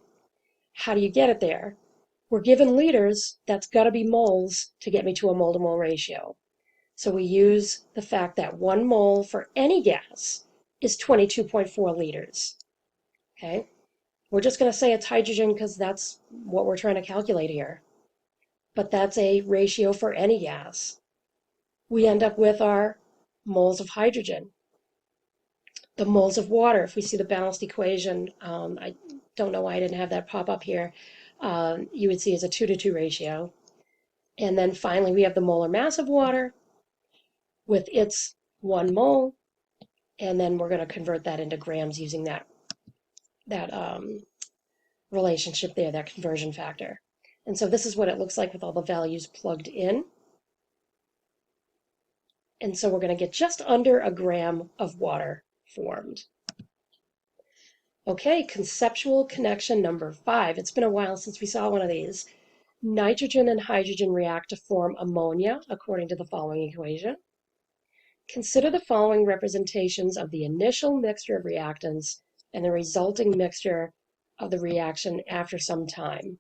How do you get it there? We're given liters. That's got to be moles to get me to a mole-to-mole ratio. So we use the fact that 1 mole for any gas is 22.4 liters. Okay? We're just going to say it's hydrogen because that's what we're trying to calculate here. But that's a ratio for any gas. We end up with our moles of hydrogen. The moles of water, if we see the balanced equation, I don't know why I didn't have that pop up here, you would see as a 2-to-2 ratio. And then finally we have the molar mass of water with its 1 mole, and then we're going to convert that into grams using that relationship there, that conversion factor. And so this is what it looks like with all the values plugged in. And so we're going to get just under a gram of water formed. Okay, conceptual connection number 5. It's been a while since we saw one of these. Nitrogen and hydrogen react to form ammonia according to the following equation. Consider the following representations of the initial mixture of reactants and the resulting mixture of the reaction after some time.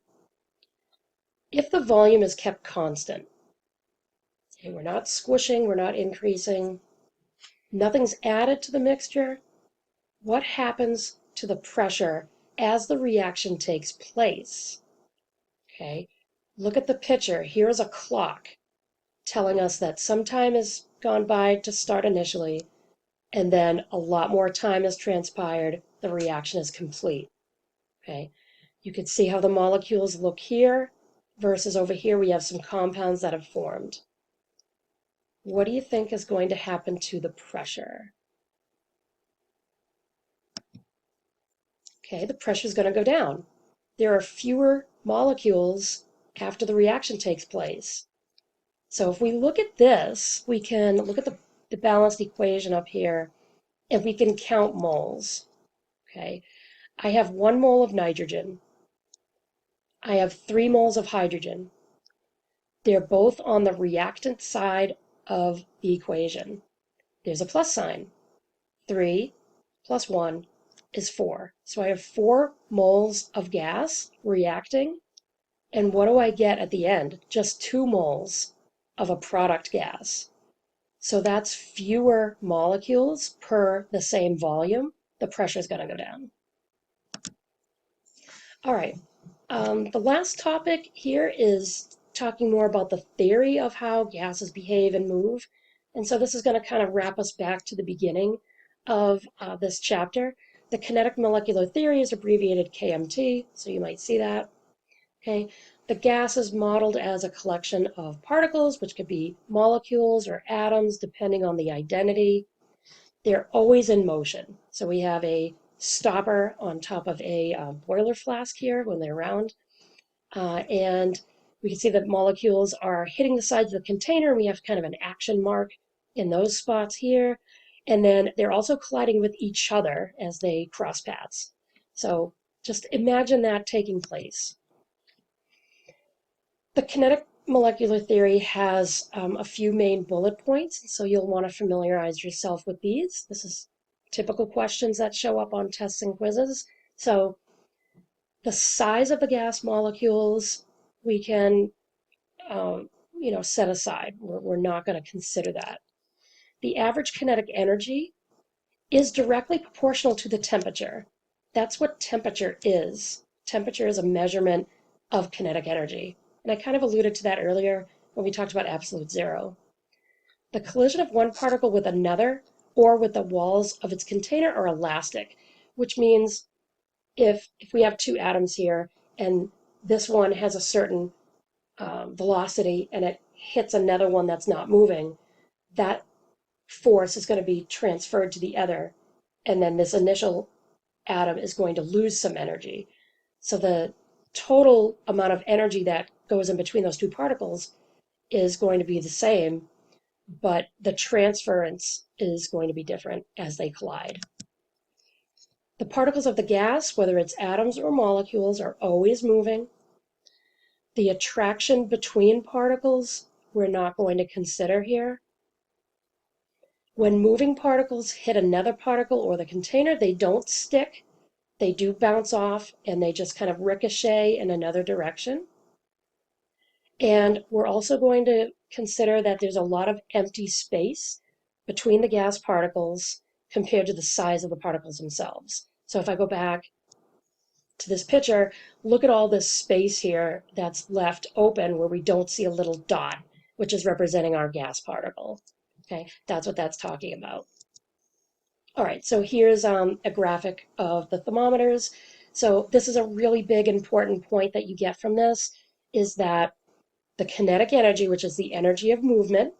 If the volume is kept constant, okay, we're not squishing, we're not increasing, nothing's added to the mixture, what happens to the pressure as the reaction takes place? Okay, look at the picture. Here's a clock telling us that some time has gone by to start initially, and then a lot more time has transpired. The reaction is complete. Okay, you can see how the molecules look here versus over here we have some compounds that have formed. What do you think is going to happen to the pressure? Okay, the pressure is going to go down. There are fewer molecules after the reaction takes place. So if we look at this, we can look at the balanced equation up here, and we can count moles. Okay, I have 1 mole of nitrogen. I have 3 moles of hydrogen. They're both on the reactant side of the equation. There's a plus sign. 3 plus 1 is 4. So I have 4 moles of gas reacting. And what do I get at the end? Just 2 moles of a product gas. So that's fewer molecules per the same volume. The pressure is going to go down. All right. The last topic here is talking more about the theory of how gases behave and move. And so this is going to kind of wrap us back to the beginning of this chapter. The kinetic molecular theory is abbreviated KMT, so you might see that. Okay, the gas is modeled as a collection of particles, which could be molecules or atoms, depending on the identity. They're always in motion. So we have a stopper on top of a boiler flask here when they're round. And we can see that molecules are hitting the sides of the container, and we have kind of an action mark in those spots here. And then they're also colliding with each other as they cross paths. So just imagine that taking place. The kinetic molecular theory has a few main bullet points, so you'll want to familiarize yourself with these. This is typical questions that show up on tests and quizzes. So the size of the gas molecules we can set aside. We're not going to consider that. The average kinetic energy is directly proportional to the temperature. That's what temperature is. Temperature is a measurement of kinetic energy. And I kind of alluded to that earlier when we talked about absolute zero. The collision of one particle with another or with the walls of its container are elastic, which means if we have two atoms here and this one has a certain velocity and it hits another one that's not moving, that force is going to be transferred to the other, and then this initial atom is going to lose some energy. So the total amount of energy that goes in between those two particles is going to be the same, but the transference is going to be different as they collide. The particles of the gas, whether it's atoms or molecules, are always moving. The attraction between particles we're not going to consider here. When moving particles hit another particle or the container, they don't stick. They do bounce off and they just kind of ricochet in another direction. And we're also going to consider that there's a lot of empty space between the gas particles compared to the size of the particles themselves. So if I go back to this picture, look at all this space here that's left open where we don't see a little dot, which is representing our gas particle. Okay, that's what that's talking about. All right, so here's a graphic of the thermometers. So this is a really big important point that you get from this, is that the kinetic energy, which is the energy of movement,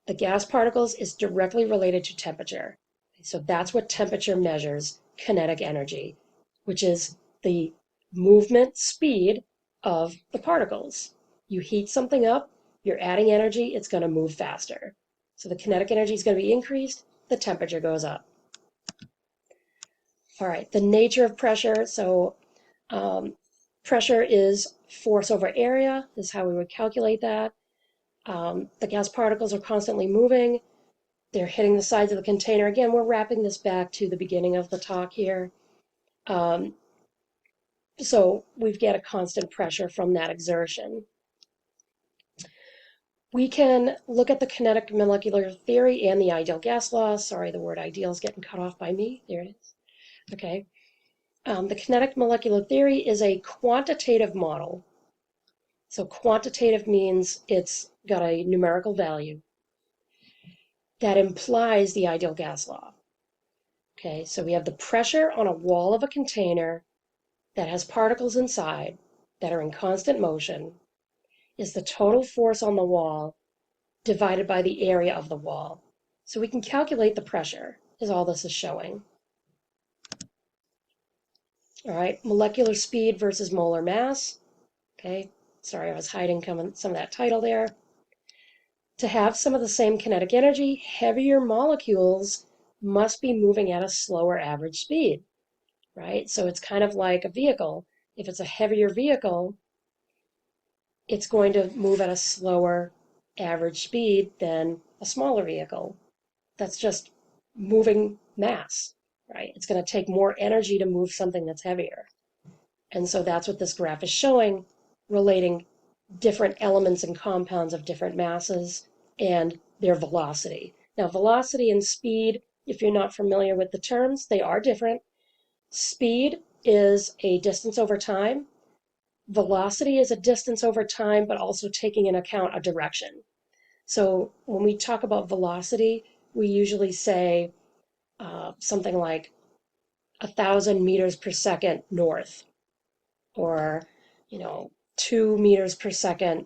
the gas particles, is directly related to temperature. So that's what temperature measures, kinetic energy, which is the movement speed of the particles. You heat something up, you're adding energy, it's going to move faster. So the kinetic energy is going to be increased, the temperature goes up. All right, the nature of pressure. So pressure is force over area, is how we would calculate that. The gas particles are constantly moving. They're hitting the sides of the container. Again, we're wrapping this back to the beginning of the talk here. So we get a constant pressure from that exertion. We can look at the kinetic molecular theory and the ideal gas law. Sorry, the word ideal is getting cut off by me. There it is. Okay. The kinetic molecular theory is a quantitative model. So quantitative means it's got a numerical value that implies the ideal gas law. Okay, so we have the pressure on a wall of a container that has particles inside that are in constant motion is the total force on the wall divided by the area of the wall. So we can calculate the pressure, is all this is showing. All right, molecular speed versus molar mass. Okay, sorry, I was hiding some of that title there. To have some of the same kinetic energy, heavier molecules must be moving at a slower average speed, right? So it's kind of like a vehicle. If it's a heavier vehicle, it's going to move at a slower average speed than a smaller vehicle. That's just moving mass, right? It's going to take more energy to move something that's heavier. And so that's what this graph is showing, relating different elements and compounds of different masses and their velocity. Now, velocity and speed, if you're not familiar with the terms, they are different. Speed is a distance over time. Velocity is a distance over time, but also taking into account a direction. So when we talk about velocity, we usually say something like 1,000 meters per second north, or 2 meters per second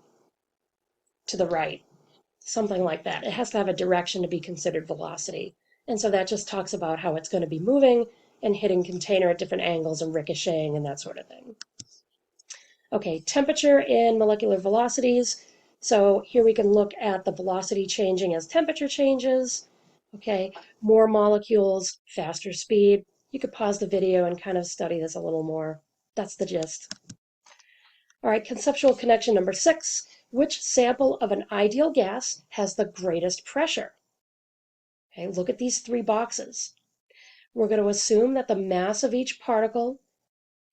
to the right, something like that. It has to have a direction to be considered velocity. And so that just talks about how it's going to be moving and hitting container at different angles and ricocheting and that sort of thing. Okay, temperature and molecular velocities. So here we can look at the velocity changing as temperature changes. Okay, more molecules, faster speed. You could pause the video and kind of study this a little more. That's the gist. All right, conceptual connection number 6. Which sample of an ideal gas has the greatest pressure? Okay, look at these 3 boxes. We're going to assume that the mass of each particle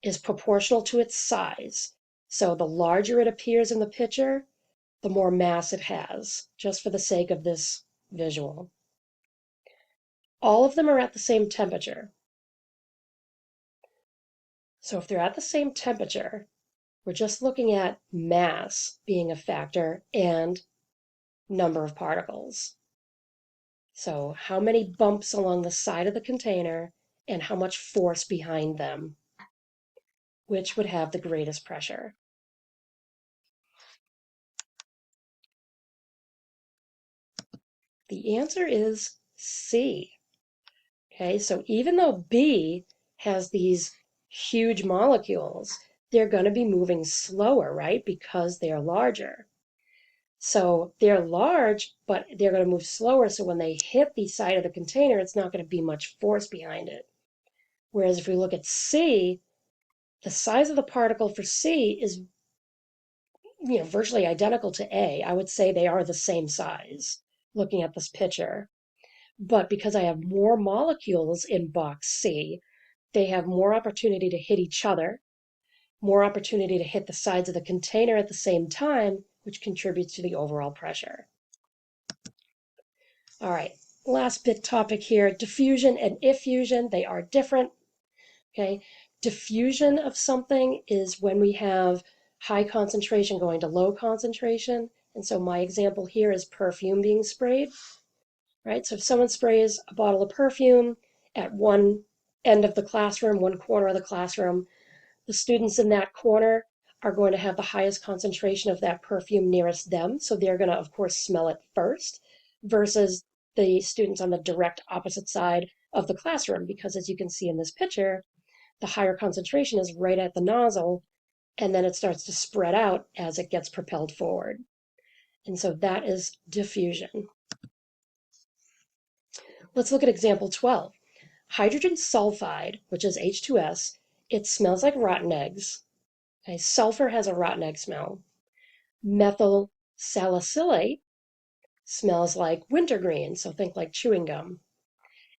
is proportional to its size. So the larger it appears in the picture, the more mass it has, just for the sake of this visual. All of them are at the same temperature. So if they're at the same temperature, we're just looking at mass being a factor and number of particles. So how many bumps along the side of the container and how much force behind them, which would have the greatest pressure. The answer is C. Okay, so even though B has these huge molecules, they're going to be moving slower, right? Because they're larger. So they're large, but they're going to move slower. So when they hit the side of the container, it's not going to be much force behind it. Whereas if we look at C, the size of the particle for C is virtually identical to A. I would say they are the same size looking at this picture. But because I have more molecules in box C, they have more opportunity to hit each other, more opportunity to hit the sides of the container at the same time, which contributes to the overall pressure. All right, last big topic here, diffusion and effusion, they are different. Okay, diffusion of something is when we have high concentration going to low concentration. And so my example here is perfume being sprayed, right? So if someone sprays a bottle of perfume at one end of the classroom, one corner of the classroom, the students in that corner are going to have the highest concentration of that perfume nearest them. So they're going to, of course, smell it first versus the students on the direct opposite side of the classroom. Because as you can see in this picture, the higher concentration is right at the nozzle, and then it starts to spread out as it gets propelled forward. And so that is diffusion. Let's look at example 12. Hydrogen sulfide, which is H2S, it smells like rotten eggs. Okay, sulfur has a rotten egg smell. Methyl salicylate smells like wintergreen, so think like chewing gum.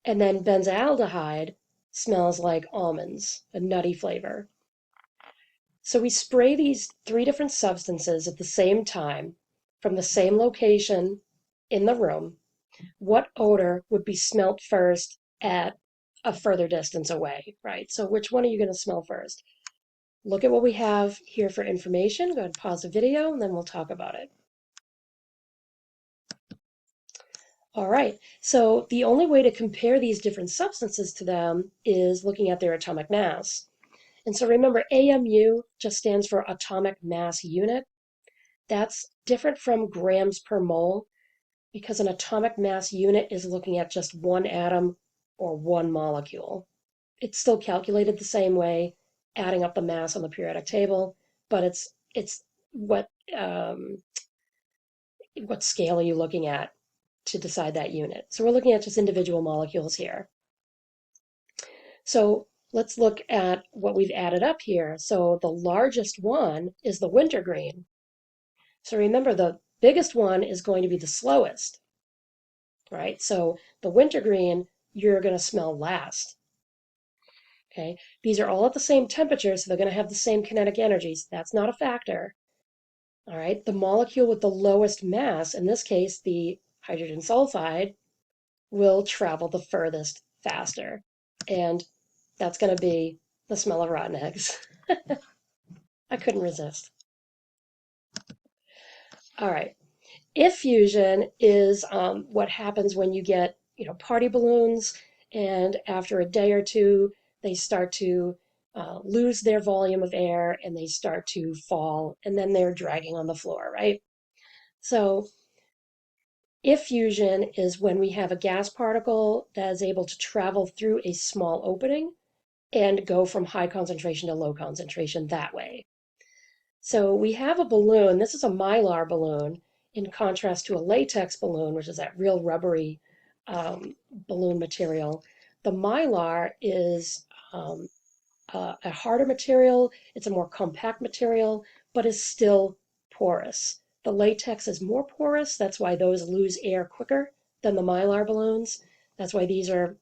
And then benzaldehyde smells like almonds, a nutty flavor. So we spray these 3 different substances at the same time from the same location in the room. What odor would be smelt first at a further distance away, right? So which one are you going to smell first? Look at what we have here for information. Go ahead and pause the video and then we'll talk about it. All right, so the only way to compare these different substances to them is looking at their atomic mass. And so remember, AMU just stands for atomic mass unit. That's different from grams per mole because an atomic mass unit is looking at just one atom or one molecule. It's still calculated the same way, adding up the mass on the periodic table, but it's what scale are you looking at to decide that unit. So we're looking at just individual molecules here. So let's look at what we've added up here. So the largest one is the wintergreen. So remember, the biggest one is going to be the slowest, right? So the wintergreen, you're going to smell last. Okay, these are all at the same temperature, so they're going to have the same kinetic energies. That's not a factor. All right, the molecule with the lowest mass, in this case, the hydrogen sulfide, will travel the furthest faster. And that's going to be the smell of rotten eggs. I couldn't resist. All right. Effusion is what happens when you get, party balloons, and after a day or two, they start to lose their volume of air and they start to fall, and then they're dragging on the floor, right? So effusion is when we have a gas particle that is able to travel through a small opening and go from high concentration to low concentration that way. So we have a balloon. This is a mylar balloon in contrast to a latex balloon, which is that real rubbery balloon material. The mylar is a harder material. It's a more compact material, but is still porous. The latex is more porous. That's why those lose air quicker than the Mylar balloons. That's why these are,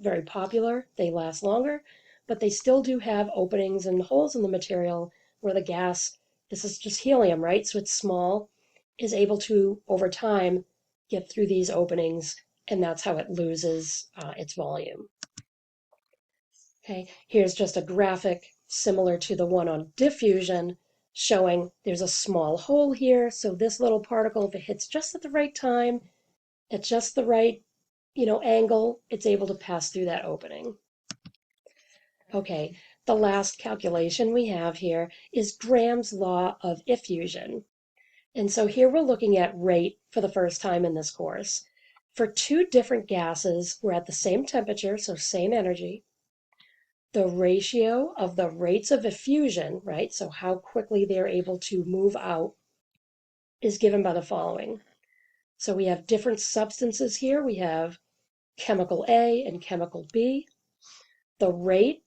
very popular. They last longer, but they still do have openings and holes in the material where the gas, this is just helium, right? So it's small, is able to, over time, get through these openings, and that's how it loses its volume. Okay, here's just a graphic similar to the one on diffusion, showing there's a small hole here. So this little particle, if it hits just at the right time, at just the right, angle, it's able to pass through that opening. Okay, the last calculation we have here is Graham's law of effusion. And so here we're looking at rate for the first time in this course. For two different gases, we're at the same temperature, so same energy. The ratio of the rates of effusion, right, so how quickly they're able to move out, is given by the following. So we have different substances here. We have chemical A and chemical B. The rate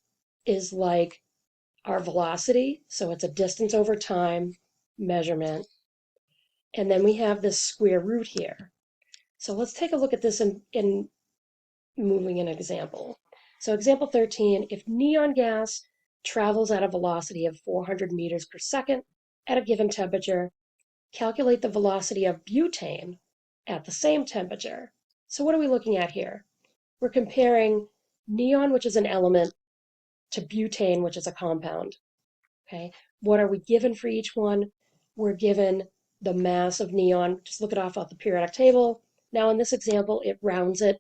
is like our velocity, so it's a distance over time measurement. And then we have this square root here. So let's take a look at this in moving an example. So example 13, if neon gas travels at a velocity of 400 meters per second at a given temperature, calculate the velocity of butane at the same temperature. So what are we looking at here? We're comparing neon, which is an element, to butane, which is a compound. Okay, what are we given for each one? We're given the mass of neon. Just look it off the periodic table. Now in this example, it rounds it.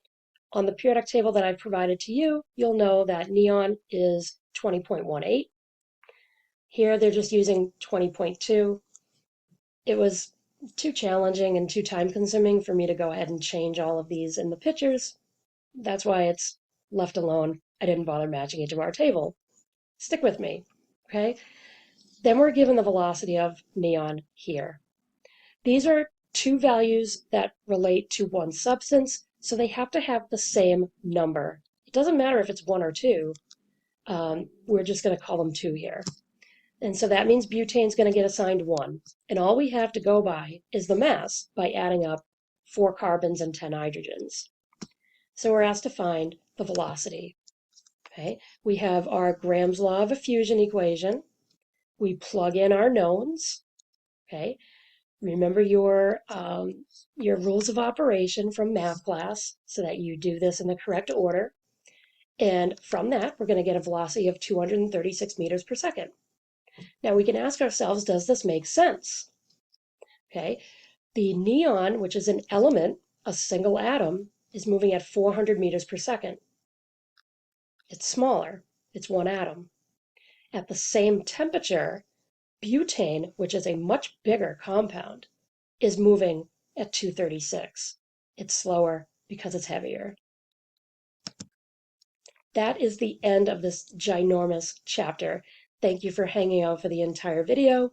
On the periodic table that I've provided to you, you'll know that neon is 20.18. Here they're just using 20.2. It was too challenging and too time consuming for me to go ahead and change all of these in the pictures. That's why it's left alone. I didn't bother matching it to our table. Stick with me, okay? Then we're given the velocity of neon here. These are two values that relate to one substance, so they have to have the same number. It doesn't matter if it's 1 or 2. We're just going to call them 2 here. And so that means butane's going to get assigned 1. And all we have to go by is the mass by adding up 4 carbons and 10 hydrogens. So we're asked to find the velocity. Okay, we have our Graham's law of effusion equation. We plug in our knowns. Okay, remember your rules of operation from math class so that you do this in the correct order. And from that, we're going to get a velocity of 236 meters per second. Now we can ask ourselves, does this make sense? Okay, the neon, which is an element, a single atom, is moving at 400 meters per second. It's smaller. It's 1 atom. At the same temperature, butane, which is a much bigger compound, is moving at 236. It's slower because it's heavier. That is the end of this ginormous chapter. Thank you for hanging out for the entire video.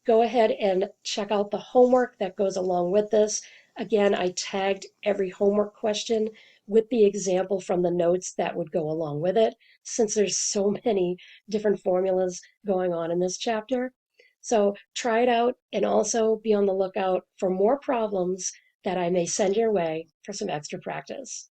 Go ahead and check out the homework that goes along with this. Again, I tagged every homework question with the example from the notes that would go along with it, since there's so many different formulas going on in this chapter. So try it out and also be on the lookout for more problems that I may send your way for some extra practice.